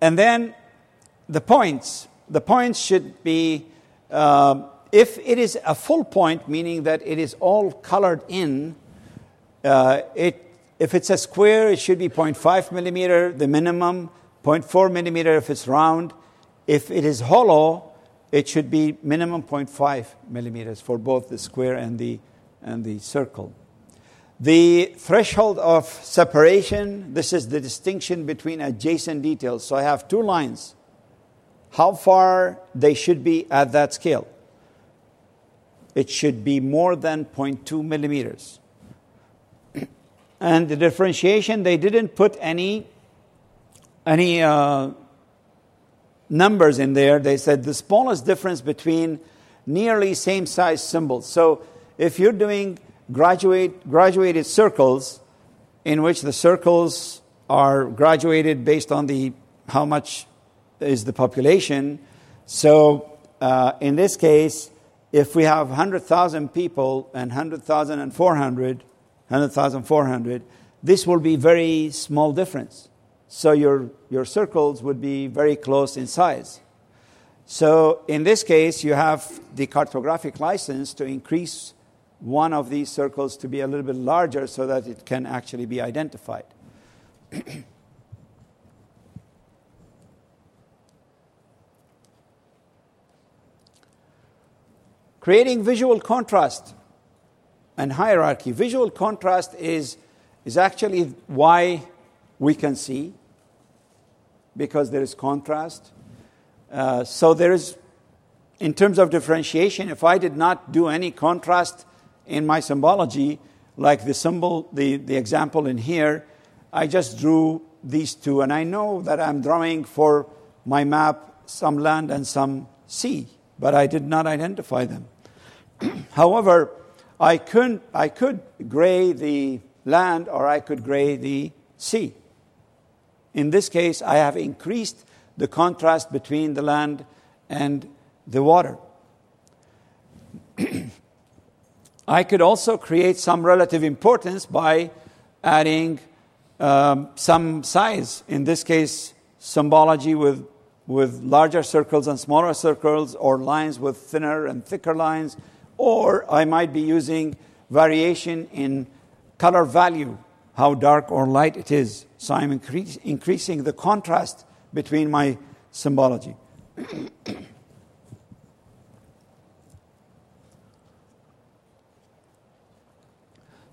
A: And then the points. The points should be, if it is a full point, meaning that it is all colored in, if it's a square, it should be 0.5 millimeter, the minimum, 0.4 millimeter if it's round. If it is hollow, it should be minimum 0.5 millimeters for both the square and the circle. The threshold of separation, this is the distinction between adjacent details. So I have 2 lines. How far they should be at that scale? It should be more than 0.2 millimeters. And the differentiation, they didn't put any numbers in there. They said the smallest difference between nearly same size symbols. So if you're doing graduated circles, in which the circles are graduated based on how much is the population. So in this case, if we have 100,000 people and 100,400, this will be very small difference. So your circles would be very close in size. So in this case, you have the cartographic license to increase one of these circles to be a little bit larger so that it can actually be identified. Creating visual contrast and hierarchy. Visual contrast is actually why we can see, because there is contrast. So there is, in terms of differentiation, if I did not do any contrast in my symbology, like the symbol, the example in here, I just drew these two, and I know that I'm drawing for my map some land and some sea, but I did not identify them. However, I could gray the land or I could gray the sea. In this case, I have increased the contrast between the land and the water. I could also create some relative importance by adding some size. In this case, symbology with larger circles and smaller circles, or lines with thinner and thicker lines. Or I might be using variation in color value, how dark or light it is. So I'm increasing the contrast between my symbology.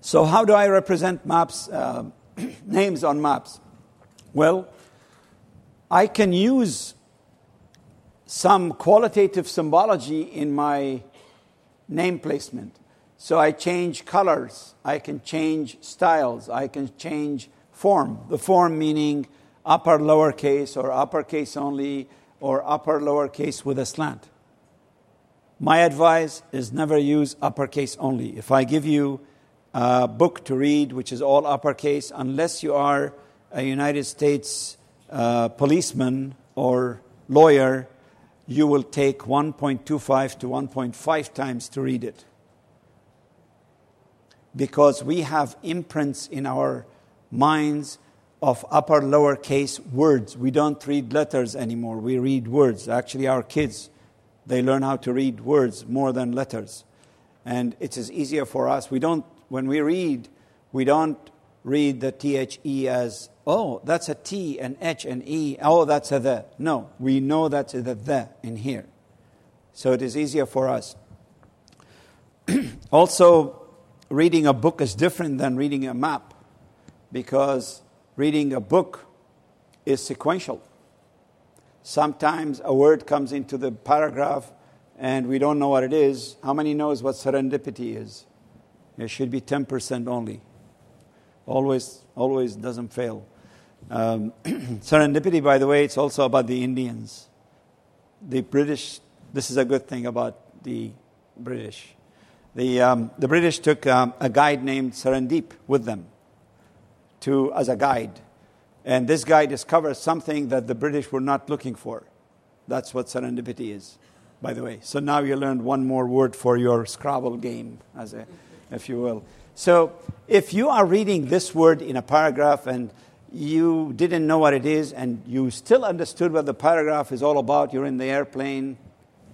A: So how do I represent maps, names on maps? Well, I can use some qualitative symbology in my name placement. So I change colors, I can change styles, I can change form. The form meaning upper lowercase or uppercase only or upper lowercase with a slant. My advice is never use uppercase only. If I give you a book to read which is all uppercase, unless you are a United States policeman or lawyer, you will take 1.25 to 1.5 times to read it. Because we have imprints in our minds of upper lowercase words. We don't read letters anymore. We read words. Actually, our kids, they learn how to read words more than letters. And it is easier for us. When we read, we don't read the THE as, oh, that's a T, an H, an E. Oh, that's a the. No, we know that's a the in here. So it is easier for us. Also, reading a book is different than reading a map, because reading a book is sequential. Sometimes a word comes into the paragraph and we don't know what it is. How many knows what serendipity is? It should be 10% only. Always doesn't fail. Serendipity, by the way, it's also about the Indians. The British, this is a good thing about the British. The British took a guide named Serendip with them as a guide. And this guy discovered something that the British were not looking for. That's what serendipity is, by the way. So now you learned one more word for your Scrabble game, if you will. So if you are reading this word in a paragraph and you didn't know what it is and you still understood what the paragraph is all about, you're in the airplane,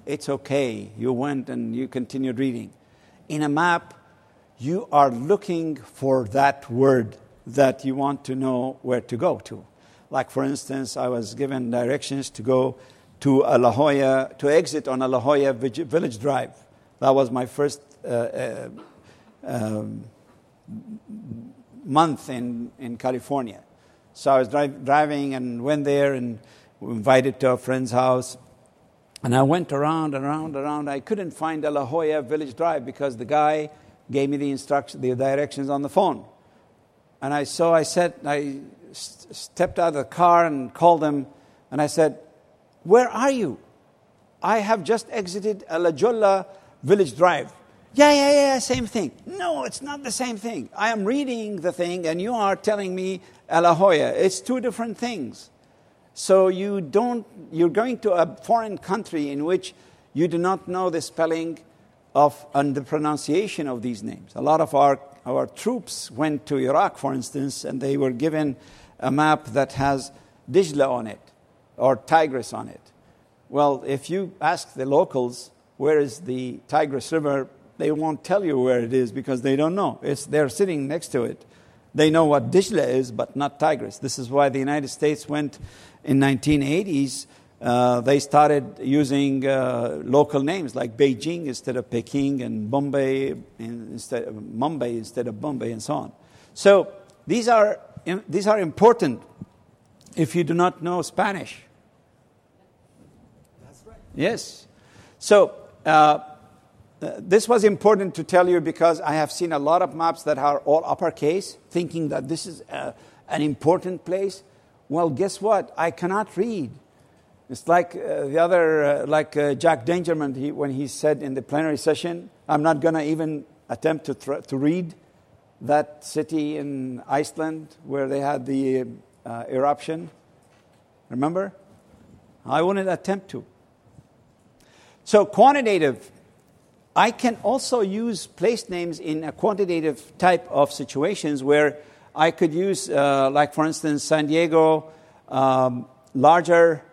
A: it's okay. You went and you continued reading. In a map, you are looking for that word that you want to know where to go to. Like, for instance, I was given directions to go to La Jolla, to exit on La Jolla Village Drive. That was my first month in California. So I was driving and went there and invited to a friend's house. And I went around. I couldn't find La Jolla Village Drive because the guy gave me the directions on the phone. And I stepped out of the car and called him, and I said, "Where are you? I have just exited La Jolla Village Drive." Yeah, same thing. No, it's not the same thing. I am reading the thing, and you are telling me La Jolla. It's two different things. So you're going to a foreign country in which you do not know the spelling and the pronunciation of these names. A lot of our our troops went to Iraq, for instance, and they were given a map that has Dijla on it or Tigris on it. Well, if you ask the locals where is the Tigris River, they won't tell you where it is because they don't know. They're sitting next to it. They know what Dijla is, but not Tigris. This is why the United States went in 1980s. They started using local names like Beijing instead of Peking and Mumbai instead of Bombay and so on. So these are important if you do not know Spanish.
B: That's right.
A: Yes. So this was important to tell you because I have seen a lot of maps that are all uppercase, thinking that this is an important place. Well, guess what? I cannot read. It's like Jack Dangermond, when he said in the plenary session, I'm not going to even attempt to read that city in Iceland where they had the eruption. Remember? I wouldn't attempt to. So quantitative, I can also use place names in a quantitative type of situations where I could use, like for instance, San Diego, larger,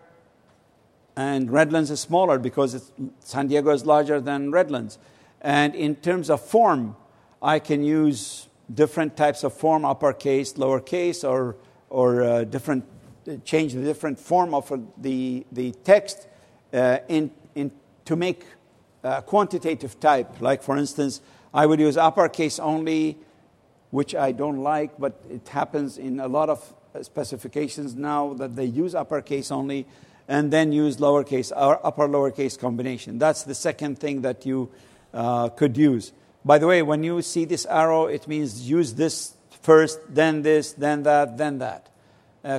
A: and Redlands is smaller because San Diego is larger than Redlands. And in terms of form, I can use different types of form, uppercase, lowercase, or different, change the different form of the text to make a quantitative type. Like for instance, I would use uppercase only, which I don't like, but it happens in a lot of specifications now that they use uppercase only, and then use lowercase or upper lowercase combination. That's the second thing that you could use. By the way, when you see this arrow, it means use this first, then this, then that, then that.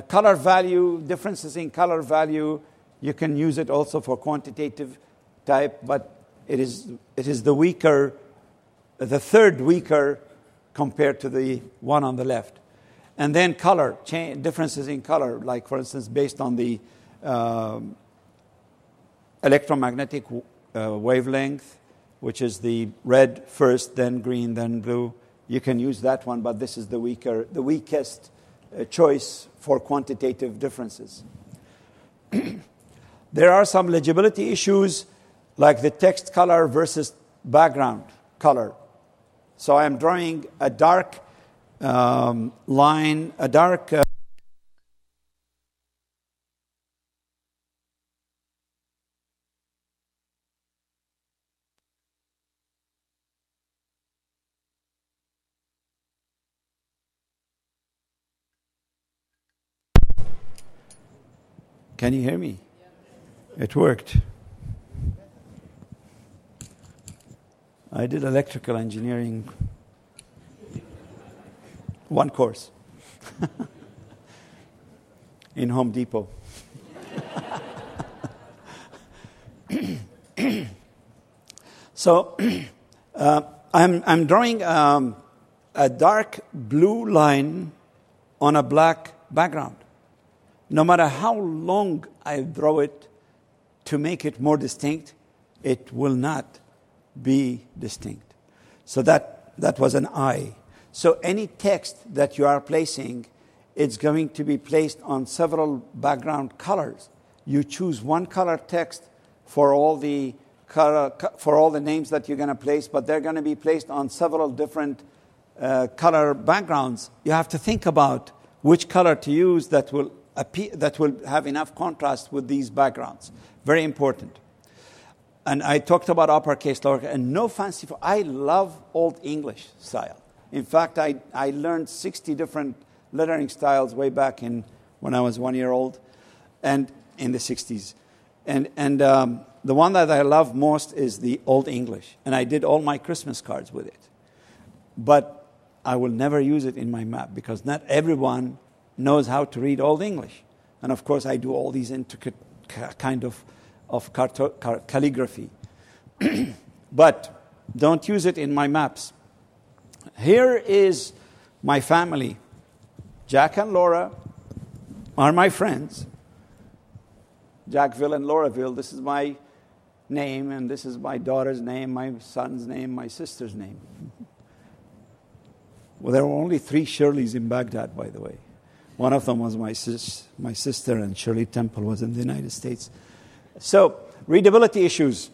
A: Color value, differences in color value, you can use it also for quantitative type, but it is the weaker, the third weaker compared to the one on the left. And then color, differences in color, like for instance, based on the electromagnetic wavelength, which is the red first, then green, then blue. You can use that one, but this is the weakest choice for quantitative differences. There are some legibility issues, like the text color versus background color. So I am drawing a dark line, a dark... Can you hear me? It worked. I did electrical engineering, one course, in Home Depot. So I'm drawing a dark blue line on a black background. No matter how long I draw it to make it more distinct, it will not be distinct. So that was an I. So any text that you are placing, it's going to be placed on several background colors. You choose one color text for all the names that you're going to place, but they're going to be placed on several different color backgrounds. You have to think about which color to use that will have enough contrast with these backgrounds. Very important. And I talked about uppercase, lowercase, and no fancy. I love Old English style. In fact, I learned 60 different lettering styles way back when I was 1 year old, and in the 60s. And the one that I love most is the Old English. And I did all my Christmas cards with it. But I will never use it in my map because not everyone knows how to read Old English. And of course, I do all these intricate kind of calligraphy. But don't use it in my maps. Here is my family. Jack and Laura are my friends. Jackville and Lauraville, this is my name, and this is my daughter's name, my son's name, my sister's name. Well, there were only 3 Shirleys in Baghdad, by the way. One of them was my sister, and Shirley Temple was in the United States. So, readability issues.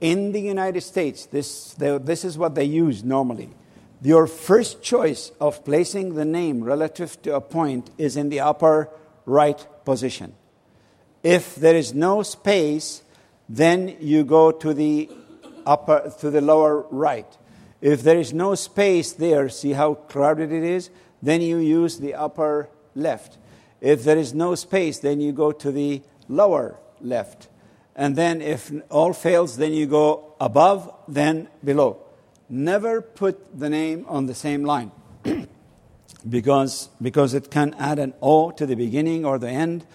A: In the United States, this is what they use normally. Your first choice of placing the name relative to a point is in the upper right position. If there is no space, then you go to the lower right. If there is no space there, see how crowded it is? Then you use the upper left. If there is no space, then you go to the lower left. And then if all fails, then you go above, then below. Never put the name on the same line because it can add an O to the beginning or the end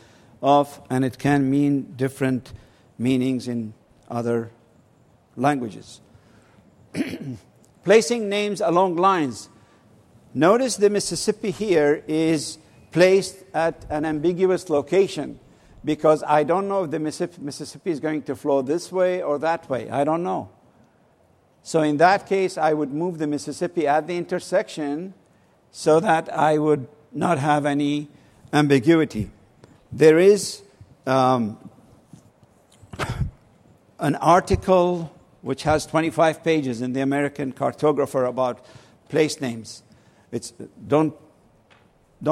A: of, and it can mean different meanings in other languages. Placing names along lines. Notice the Mississippi here is placed at an ambiguous location because I don't know if the Mississippi is going to flow this way or that way. I don't know. So in that case, I would move the Mississippi at the intersection so that I would not have any ambiguity. There is an article which has 25 pages in the American Cartographer about place names. Don't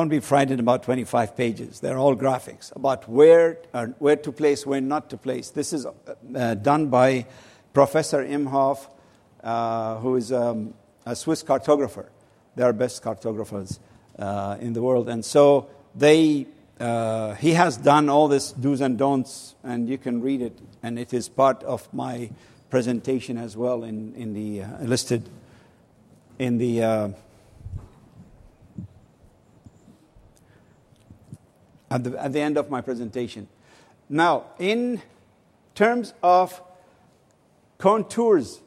A: be frightened about 25 pages. They're all graphics about where to place, where not to place. This is done by Professor Imhoff, who is a Swiss cartographer. They are best cartographers in the world. And so he has done all this do's and don'ts, and you can read it. And it is part of my presentation as well in the listed in the at the end of my presentation. Now, in terms of contours,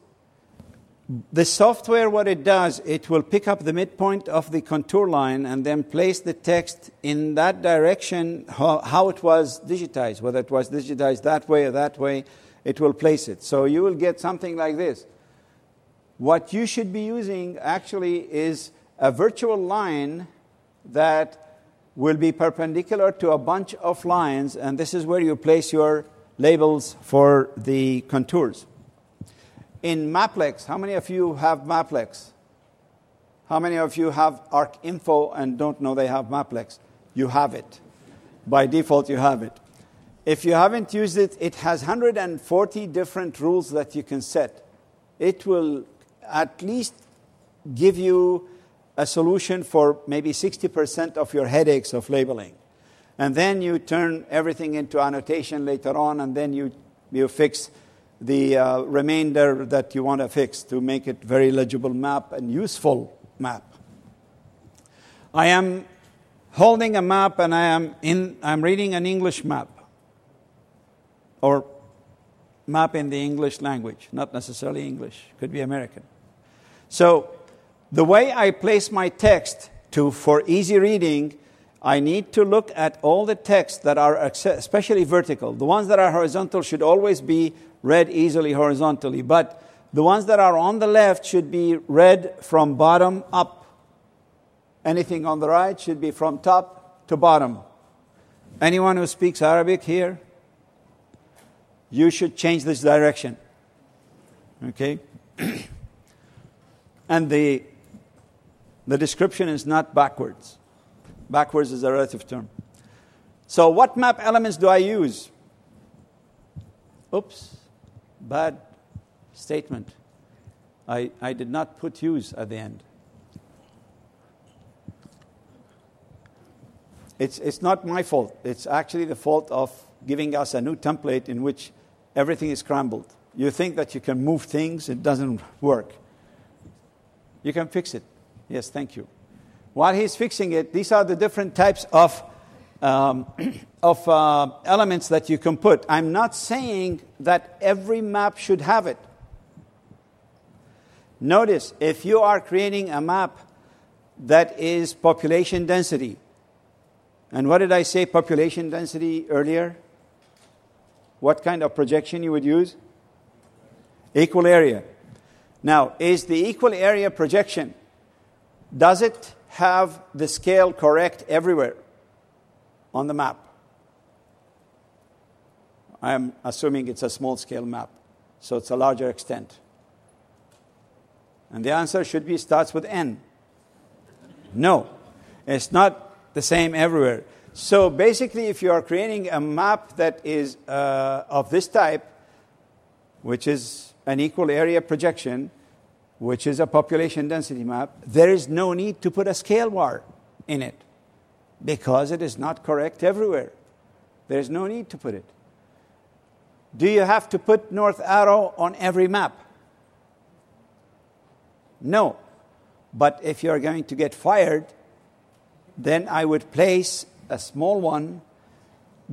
A: the software, what it does, it will pick up the midpoint of the contour line and then place the text in that direction, how it was digitized, whether it was digitized that way or that way, it will place it. So you will get something like this. What you should be using actually is a virtual line that will be perpendicular to a bunch of lines, and this is where you place your labels for the contours. In Maplex, how many of you have Maplex? How many of you have ArcInfo and don't know they have Maplex? You have it. By default, you have it. If you haven't used it, it has 140 different rules that you can set. It will at least give you a solution for maybe 60% of your headaches of labeling. And then you turn everything into annotation later on, and then you fix the remainder that you want to fix to make it very legible map and useful map. I am holding a map and I'm reading an English map or map in the English language, not necessarily English, could be American. So the way I place my text for easy reading, I need to look at all the texts that are especially vertical. The ones that are horizontal should always be read easily horizontally, but the ones that are on the left should be read from bottom up. Anything on the right should be from top to bottom. Anyone who speaks Arabic here, you should change this direction. Okay? And the description is not backwards. Backwards is a relative term. So what map elements do I use? Oops, bad statement. I did not put use at the end. It's not my fault. It's actually the fault of giving us a new template in which everything is scrambled. You think that you can move things, it doesn't work. You can fix it. Yes, thank you. While he's fixing it, these are the different types of elements that you can put. I'm not saying that every map should have it. Notice, if you are creating a map that is population density, and what did I say population density earlier? What kind of projection you would use? Equal area. Now, is the equal area projection Does it have the scale correct everywhere on the map? I'm assuming it's a small scale map, so it's a larger extent. And the answer should be starts with N. No, it's not the same everywhere. So basically, if you are creating a map that is of this type, which is an equal area projection, which is a population density map, there is no need to put a scale bar in it because it is not correct everywhere. There is no need to put it. Do you have to put north arrow on every map? No. But if you're going to get fired, then I would place a small one,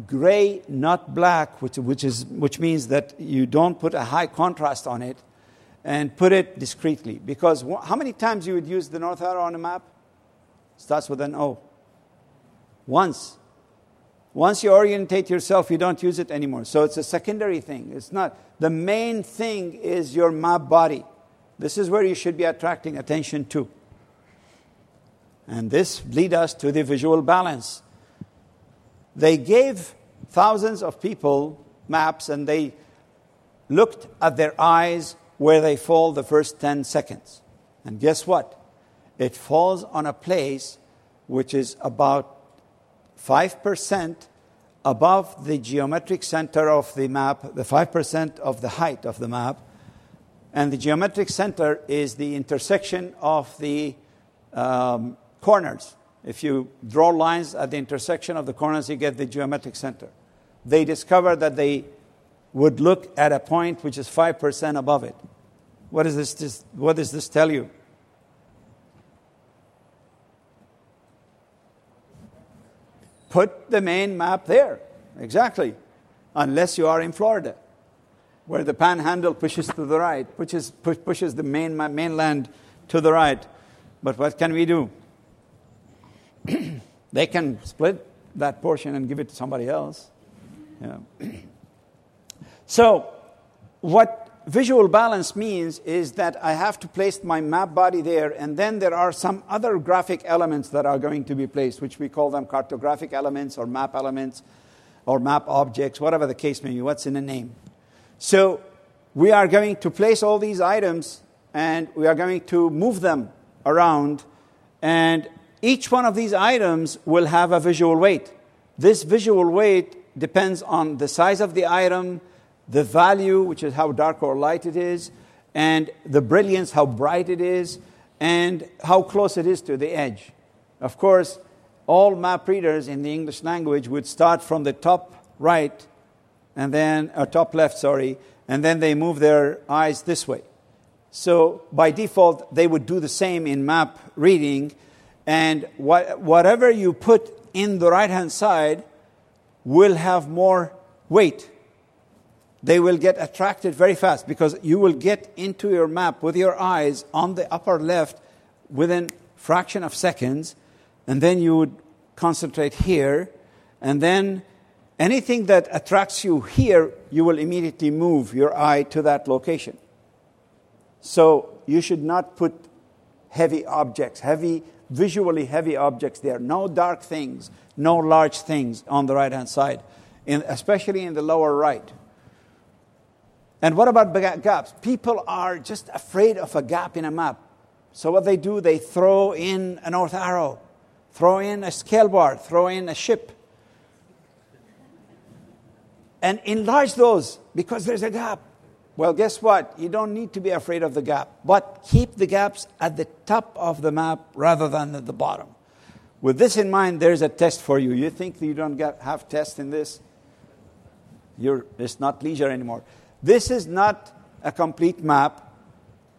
A: gray, not black, which means that you don't put a high contrast on it, and put it discreetly. Because how many times you would use the north arrow on a map? Starts with an O. Once. Once you orientate yourself, you don't use it anymore. So it's a secondary thing. It's not. The main thing is your map body. This is where you should be attracting attention to. And this leads us to the visual balance. They gave thousands of people maps, and they looked at their eyes where they fall the first 10 seconds. And guess what? It falls on a place which is about 5% above the geometric center of the map, the 5% of the height of the map. And the geometric center is the intersection of the corners. If you draw lines at the intersection of the corners, you get the geometric center. They discovered that they would look at a point which is 5% above it. What does this tell you? Put the main map there. Exactly. Unless you are in Florida, where the panhandle pushes to the right, pushes the mainland to the right. But what can we do? They can split that portion and give it to somebody else. Yeah. So, what visual balance means is that I have to place my map body there, and then there are some other graphic elements that are going to be placed, which we call them cartographic elements or map objects, whatever the case may be, what's in the name. So we are going to place all these items, and we are going to move them around, and each one of these items will have a visual weight. This visual weight depends on the size of the item, the value, which is how dark or light it is, and the brilliance, how bright it is, and how close it is to the edge. Of course, all map readers in the English language would start from the top right, and then, or top left, sorry, and then they move their eyes this way. So by default, they would do the same in map reading, and whatever you put in the right-hand side will have more weight. They will get attracted very fast because you will get into your map with your eyes on the upper left within fraction of seconds, and then you would concentrate here, and then anything that attracts you here, you will immediately move your eye to that location. So you should not put heavy objects, visually heavy objects there. No dark things, no large things on the right-hand side, especially in the lower right. And what about gaps? People are just afraid of a gap in a map. So what they do, they throw in a north arrow, throw in a scale bar, throw in a ship, and enlarge those because there's a gap. Well, guess what? You don't need to be afraid of the gap, but keep the gaps at the top of the map rather than at the bottom. With this in mind, there's a test for you. You think that you don't have tests in this? It's not leisure anymore. This is not a complete map.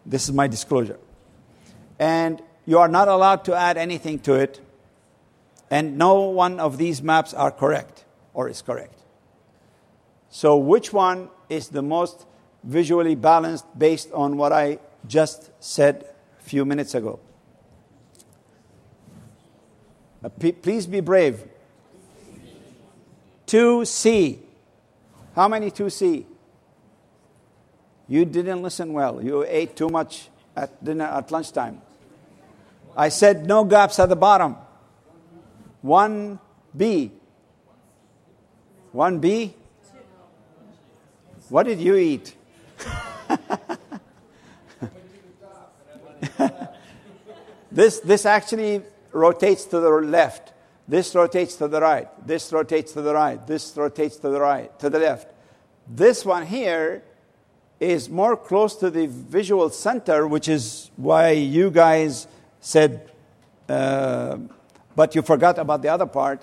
A: This is my disclosure. And you are not allowed to add anything to it. And no one of these maps are correct or is correct. So which one is the most visually balanced based on what I just said a few minutes ago? Please be brave. 2C. How many 2C? You didn't listen well. You ate too much at dinner at lunchtime. I said no gaps at the bottom. 1B. 1B? What did you eat? This actually rotates to the left. This rotates to the right. This rotates to the right. This rotates to the right, to the left. This one here is more close to the visual center, which is why you guys said, but you forgot about the other part.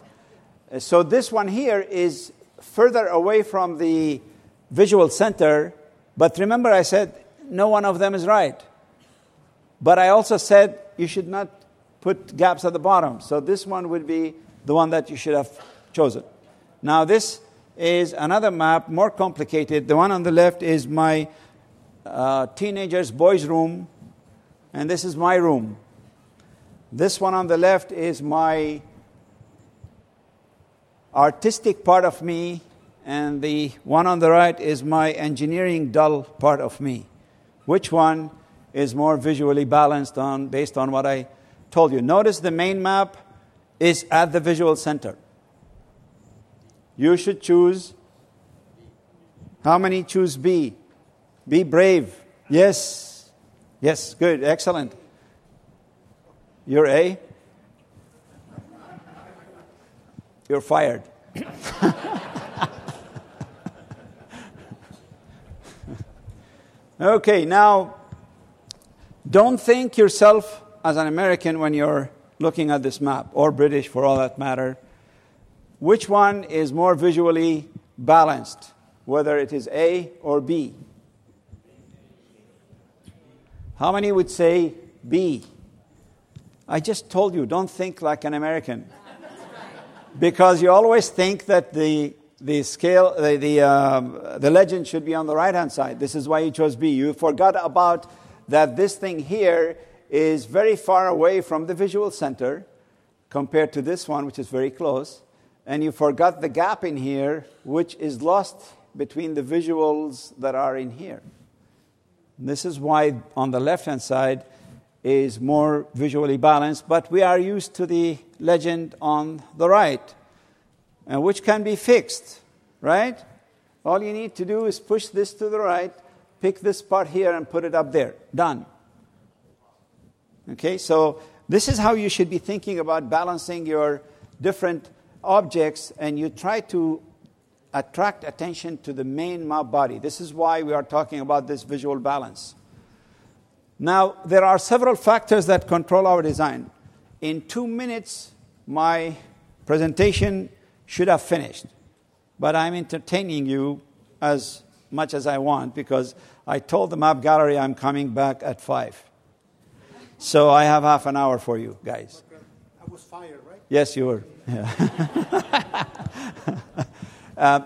A: So this one here is further away from the visual center, but remember I said no one of them is right. But I also said you should not put gaps at the bottom. So this one would be the one that you should have chosen. Now this is another map, more complicated. The one on the left is my teenagers' boys' room, and this is my room. This one on the left is my artistic part of me, and the one on the right is my engineering dull part of me. Which one is more visually balanced based on what I told you? Notice the main map is at the visual center. You should choose. How many choose B? Be brave. Yes. Yes, good, excellent. You're A? You're fired. Okay, now, don't think yourself as an American when you're looking at this map, or British for all that matter. Which one is more visually balanced, whether it is A or B? How many would say B? I just told you, don't think like an American. Because you always think that the scale, the legend should be on the right-hand side. This is why you chose B. You forgot about that this thing here is very far away from the visual center compared to this one, which is very close. And you forgot the gap in here, which is lost between the visuals that are in here. This is why on the left-hand side is more visually balanced, but we are used to the legend on the right, which can be fixed, right? All you need to do is push this to the right, pick this part here and put it up there. Done. Okay, so this is how you should be thinking about balancing your different objects, and you try to attract attention to the main map body. This is why we are talking about this visual balance. Now, there are several factors that control our design. In 2 minutes, my presentation should have finished. But I'm entertaining you as much as I want because I told the map gallery I'm coming back at 5. So I have half an hour for you guys.
B: I was fired, right?
A: Yes, you were. Yeah.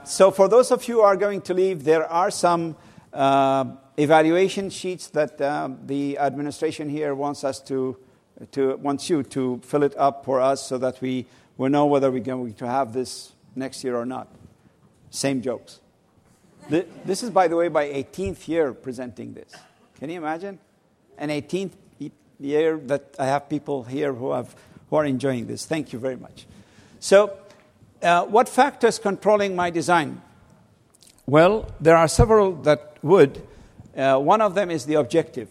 A: So for those of you who are going to leave, there are some evaluation sheets that the administration here wants you to fill it up for us so that we will know whether we're going to have this next year or not. Same jokes. This is, by the way, my 18th year presenting this. Can you imagine? An 18th year that I have people here who are enjoying this. Thank you very much. So, what factors controlling my design? Well, there are several that would. One of them is the objective.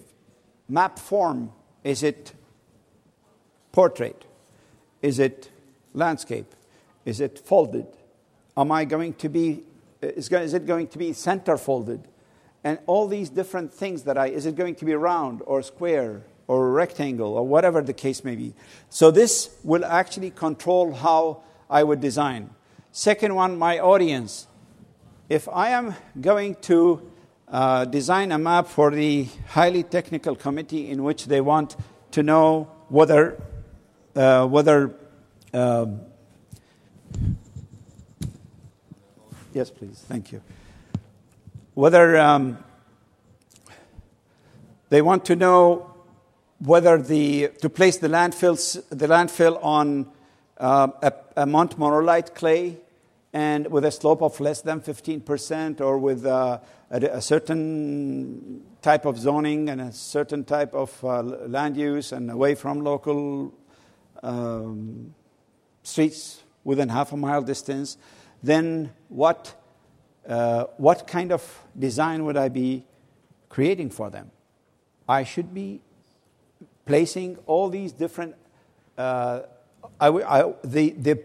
A: Map form. Is it portrait? Is it landscape? Is it folded? Is it going to be center folded? And all these different things is it going to be round or square or rectangle or whatever the case may be? So this will actually control how I would design. Second one, my audience. If I am going to design a map for the highly technical committee in which they want to know whether yes, please, thank you. Whether they want to know whether to place the landfill on a Montmorillite clay and with a slope of less than 15%, or with a a certain type of zoning and a certain type of land use and away from local streets within half a mile distance, then what kind of design would I be creating for them? I should be placing all these different... the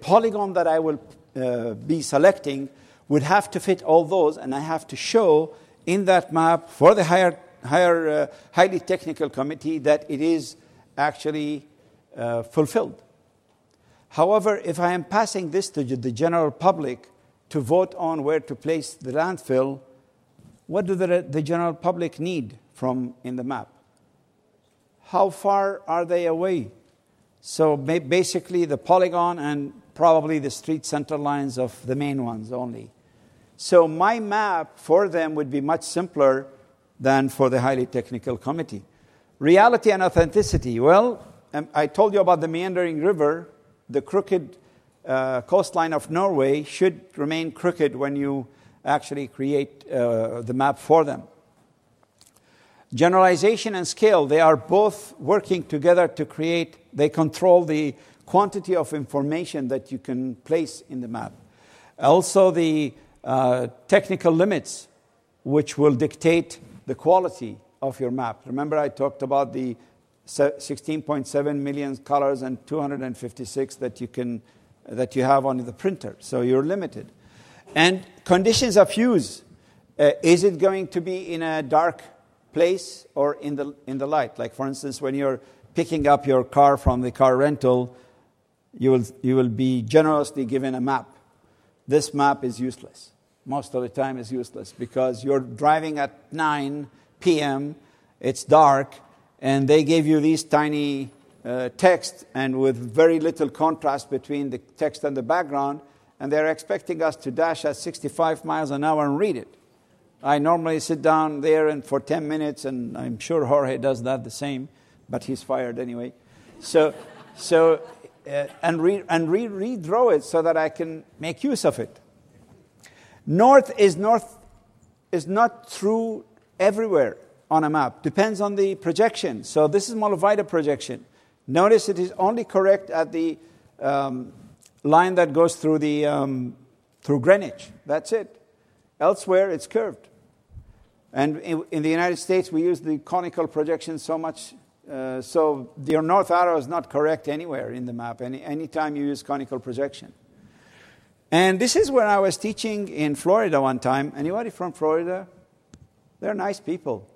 A: polygon that I will be selecting would have to fit all those, and I have to show in that map for the highly technical committee that it is actually fulfilled. However, if I am passing this to the general public to vote on where to place the landfill, what do the general public need from in the map? How far are they away? So basically the polygon and probably the street center lines of the main ones only. So my map for them would be much simpler than for the highly technical committee. Reality and authenticity. Well, I told you about the meandering river. The crooked coastline of Norway should remain crooked when you actually create the map for them. Generalization and scale, they are both working together to create, they control the quantity of information that you can place in the map. Also the technical limits, which will dictate the quality of your map. Remember I talked about the 16.7 million colors and 256 that you have on the printer. So you're limited. And conditions of use. Is it going to be in a dark place or in the light? Like for instance, when you're picking up your car from the car rental, you will be generously given a map. This map is useless. Most of the time it's useless because you're driving at 9 p.m., it's dark, and they gave you these tiny text and with very little contrast between the text and the background, and they're expecting us to dash at 65 miles an hour and read it. I normally sit down there and for 10 minutes, and I'm sure Jorge does that the same, but he's fired anyway. And redraw it so that I can make use of it. North is not true everywhere on a map. Depends on the projection. So this is Molovida projection. Notice it is only correct at the line that goes through through Greenwich. That's it. Elsewhere, it's curved. And in the United States, we use the conical projection so much. So your north arrow is not correct anywhere in the map, anytime you use conical projection. And this is where I was teaching in Florida one time. Anybody from Florida? They're nice people.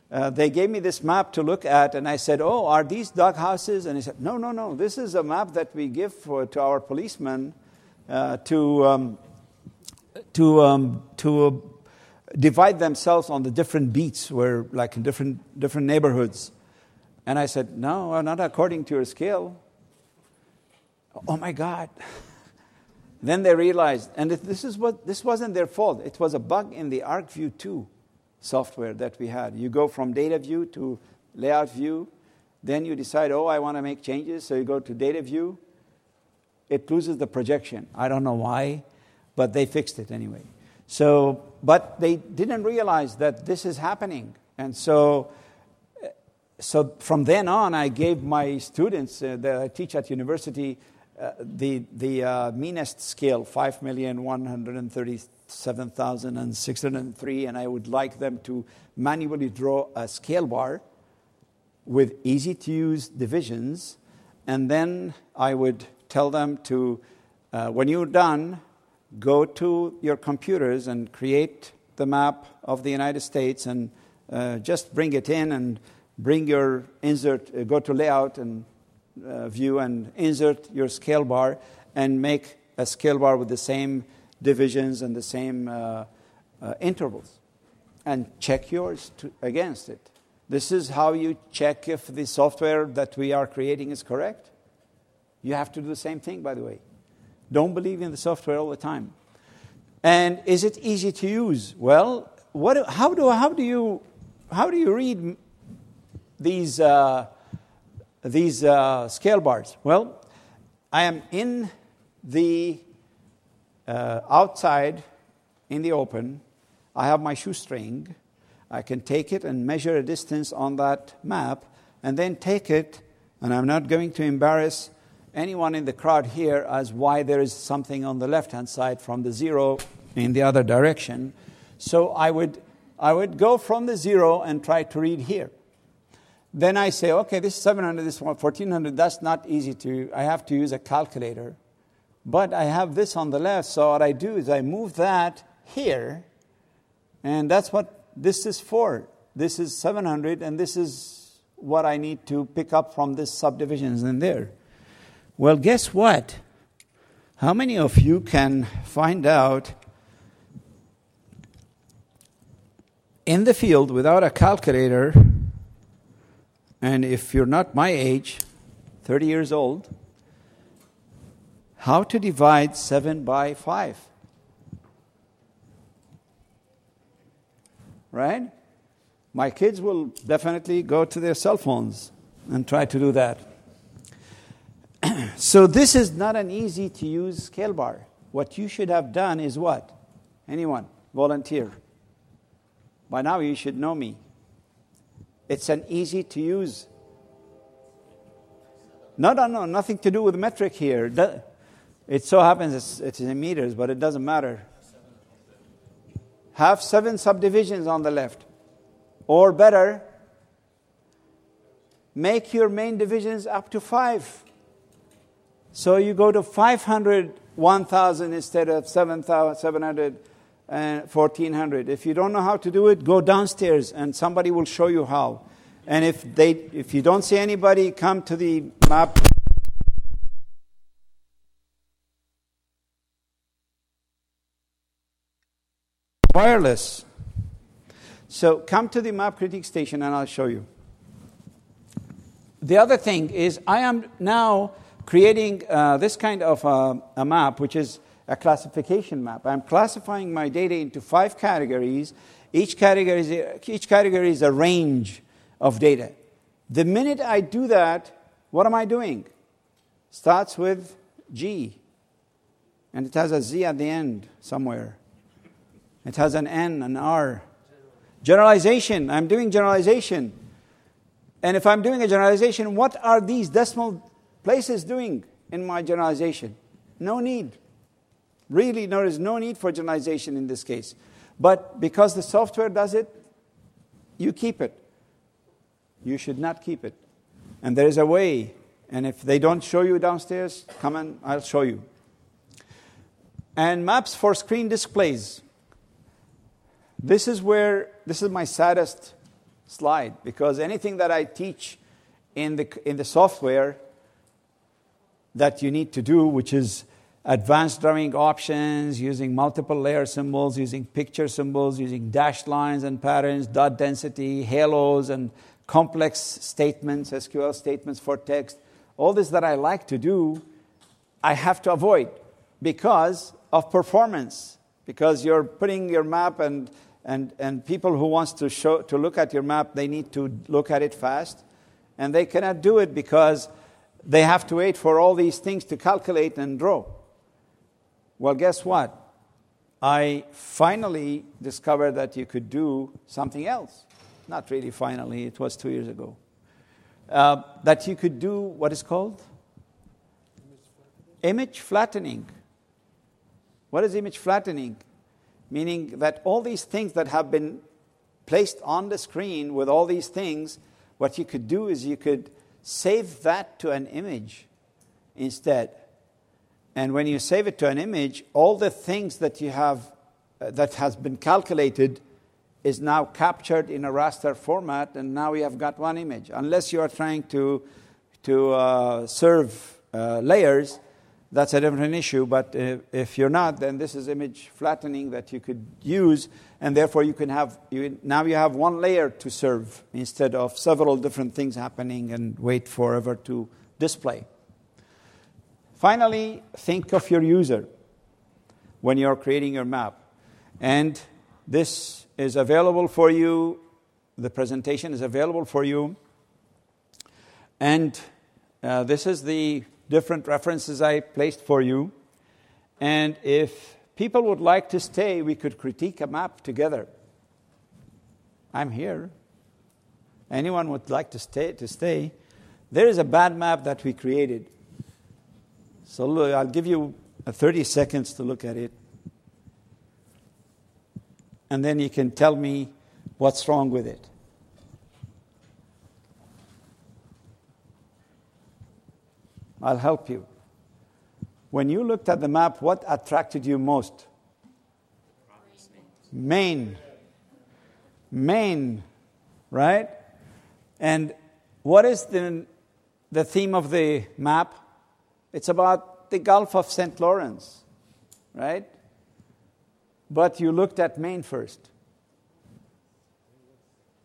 A: They gave me this map to look at, and I said, "Oh, are these dog houses?" And he said, "No. This is a map that we give to our policemen to divide themselves on the different beats, where like in different neighborhoods." And I said, "No, not according to your scale." Oh my God! Then they realized, and this wasn't their fault. It was a bug in the ArcView 2 software that we had. You go from data view to layout view, then you decide, I want to make changes, so you go to data view. It loses the projection. I don't know why, but they fixed it anyway. But they didn't realize that this is happening, and so from then on, I gave my students that I teach at university the meanest scale, 5,137,603, and I would like them to manually draw a scale bar with easy-to-use divisions, and then I would tell them to, when you're done, go to your computers and create the map of the United States and just bring it in and bring your insert, go to layout and view and insert your scale bar and make a scale bar with the same divisions and the same intervals. And check yours against it. This is how you check if the software that we are creating is correct. You have to do the same thing, by the way. Don't believe in the software all the time. And is it easy to use? Well, how do you read these scale bars? Well, I am in the outside, in the open. I have my shoestring. I can take it and measure a distance on that map, and then take it, and I'm not going to embarrass anyone in the crowd here as why there is something on the left-hand side from the 0 in the other direction. So I would go from the 0 and try to read here. Then I say, okay, this is 700, this is 1400. That's not easy to, I have to use a calculator. But I have this on the left, so what I do is I move that here, and that's what this is for. This is 700, and this is what I need to pick up from this subdivisions in there. Well, guess what? How many of you can find out in the field without a calculator, and if you're not my age, 30 years old, how to divide 7 by 5? Right? My kids will definitely go to their cell phones and try to do that. So this is not an easy to use scale bar. What you should have done is what? Anyone? Volunteer. By now you should know me. It's an easy to use. No, nothing to do with metric here. It so happens it's in meters, but it doesn't matter. Have 7 subdivisions on the left. Or better, make your main divisions up to 5. So you go to 500, 1,000 instead of 700 and 1,400. If you don't know how to do it, go downstairs and somebody will show you how. And if you don't see anybody, come to the map. Wireless. So come to the map critique station and I'll show you. The other thing is I am now creating this kind of a map, which is a classification map. I'm classifying my data into 5 categories. Each category is a range of data. The minute I do that, what am I doing? Starts with G, and it has a Z at the end somewhere. It has an N, an R. Generalization. I'm doing generalization. And if I'm doing a generalization, what are these decimal places doing in my generalization? No need. Really, there is no need for generalization in this case. But because the software does it, you keep it. You should not keep it. And there is a way. And if they don't show you downstairs, come and I'll show you. And maps for screen displays. This is my saddest slide, because anything that I teach in the software that you need to do, which is advanced drawing options, using multiple layer symbols, using picture symbols, using dashed lines and patterns, dot density, halos, and complex statements, SQL statements for text, all this that I like to do, I have to avoid because of performance, because you're putting your map and people who wants to look at your map, they need to look at it fast, and they cannot do it because they have to wait for all these things to calculate and draw. Well, guess what? I finally discovered that you could do something else. Not really finally, it was 2 years ago. That you could do what is called? Image flattening. What is image flattening? Meaning that all these things that have been placed on the screen with all these things, what you could do is you could save that to an image instead. And when you save it to an image, all the things that you have that has been calculated is now captured in a raster format, and now you have got one image. Unless you are trying to serve layers, that's a different issue. But if you're not, then this is image flattening that you could use, and therefore you can have now you have one layer to serve instead of several different things happening and wait forever to display. Finally, think of your user when you're creating your map. And this is available for you. The presentation is available for you. And this is the different references I placed for you. And if people would like to stay, we could critique a map together. I'm here. Anyone would like to stay. There is a bad map that we created. So look, I'll give you 30 seconds to look at it. And then you can tell me what's wrong with it. I'll help you. When you looked at the map, what attracted you most? Maine. Maine, right? And what is the theme of the map? It's about the Gulf of St. Lawrence, right? But you looked at Maine first.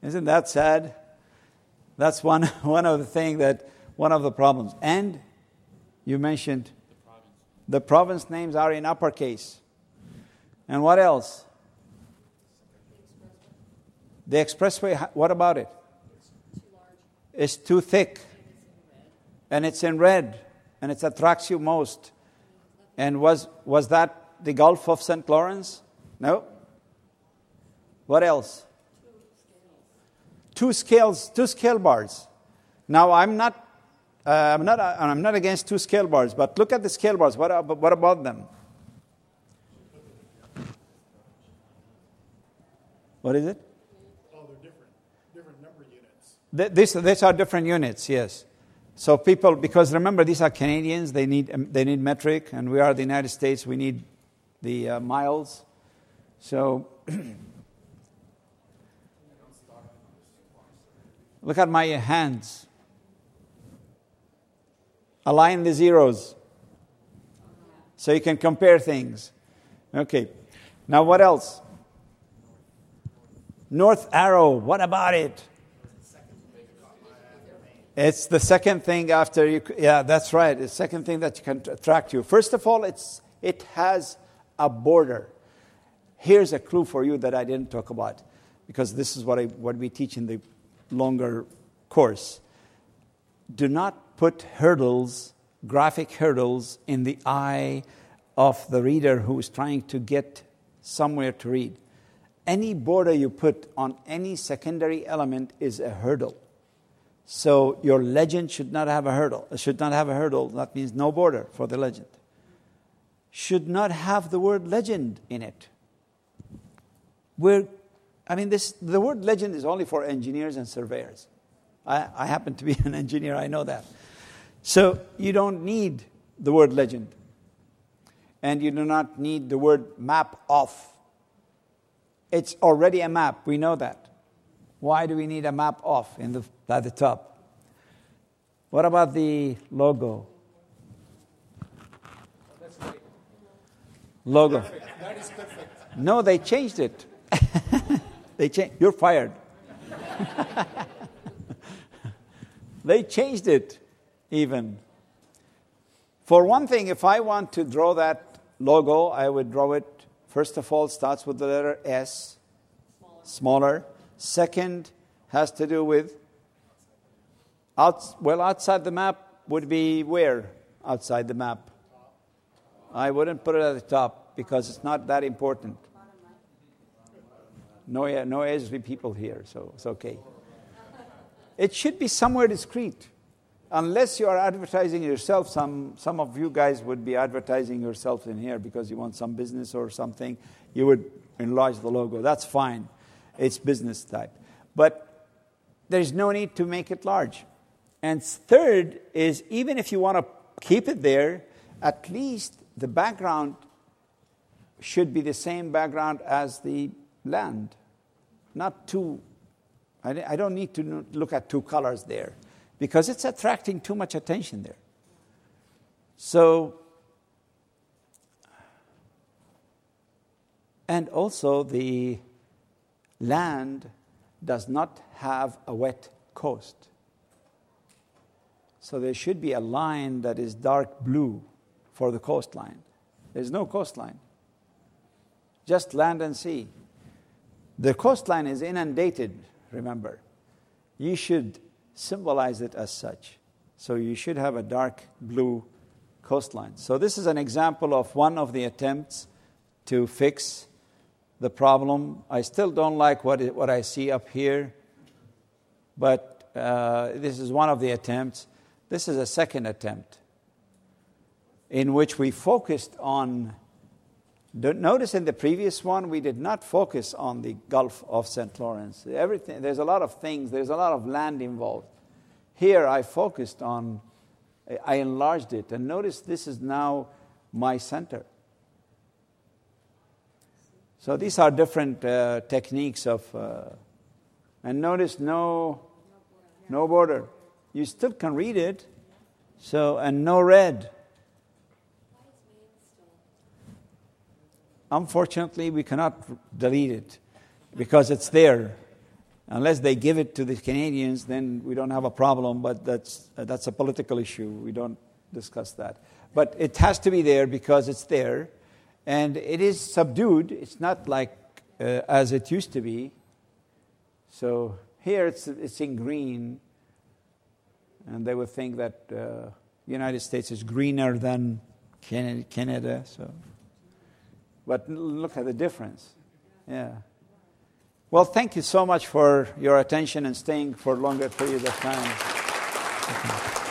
A: Isn't that sad? That's one of the problems. And you mentioned the province names are in uppercase. And what else? The expressway, what about it? It's too thick. And it's in red. And it attracts you most. And was that the Gulf of St. Lawrence? No. What else? Two scale bars. Now I'm not against two scale bars, but look at the scale bars. What about them? What is it?
B: Oh, they're different number units.
A: These are different units, yes. So people, because remember, these are Canadians, they need metric, and we are the United States, we need the miles. So look at my hands. Align the zeros so you can compare things. Okay. Now what else? North arrow. What about it? It's the second thing after you. Yeah, that's right. It's the second thing that can attract you. First of all, it has a border. Here's a clue for you that I didn't talk about, because this is what we teach in the longer course. Do not put graphic hurdles in the eye of the reader who is trying to get somewhere to read. Any border you put on any secondary element is a hurdle. So your legend should not have a hurdle. It should not have a hurdle. That means no border for the legend. Should not have the word legend in it. The word legend is only for engineers and surveyors. I happen to be an engineer, I know that. So you don't need the word legend. And you do not need the word map off. It's already a map, we know that. Why do we need a map off at the top? What about the logo?
B: That's great.
A: Logo.
B: Perfect. That is perfect.
A: No, they changed it. You're fired. They changed it even. For one thing, if I want to draw that logo, I would draw it, first of all, starts with the letter S, smaller. Second has to do with, outside the map would be where? Outside the map. I wouldn't put it at the top because it's not that important. No Esri people here, so it's okay. It should be somewhere discreet. Unless you are advertising yourself, some of you guys would be advertising yourself in here because you want some business or something. You would enlarge the logo. That's fine. It's business type. But there's no need to make it large. And third is, even if you want to keep it there, at least the background should be the same background as the land. Not two. I don't need to look at two colors there because it's attracting too much attention there. So, and also the land does not have a wet coast. So there should be a line that is dark blue for the coastline. There's no coastline. Just land and sea. The coastline is inundated, remember. You should symbolize it as such. So you should have a dark blue coastline. So this is an example of one of the attempts to fix the problem. I still don't like what I see up here, but this is one of the attempts. This is a second attempt in which we focused on. Notice in the previous one, we did not focus on the Gulf of St. Lawrence. Everything, there's a lot of things, there's a lot of land involved. Here I focused on, I enlarged it, and notice this is now my center. So these are different techniques of, and notice no border. You still can read it, so, and no red. Unfortunately, we cannot delete it because it's there. Unless they give it to the Canadians, then we don't have a problem, but that's a political issue. We don't discuss that. But it has to be there because it's there, and it is subdued. It's not like as it used to be. So here it's in green, and they would think that the United States is greener than Canada. So. But look at the difference. Yeah. Well, thank you so much for your attention and staying for a longer period of time.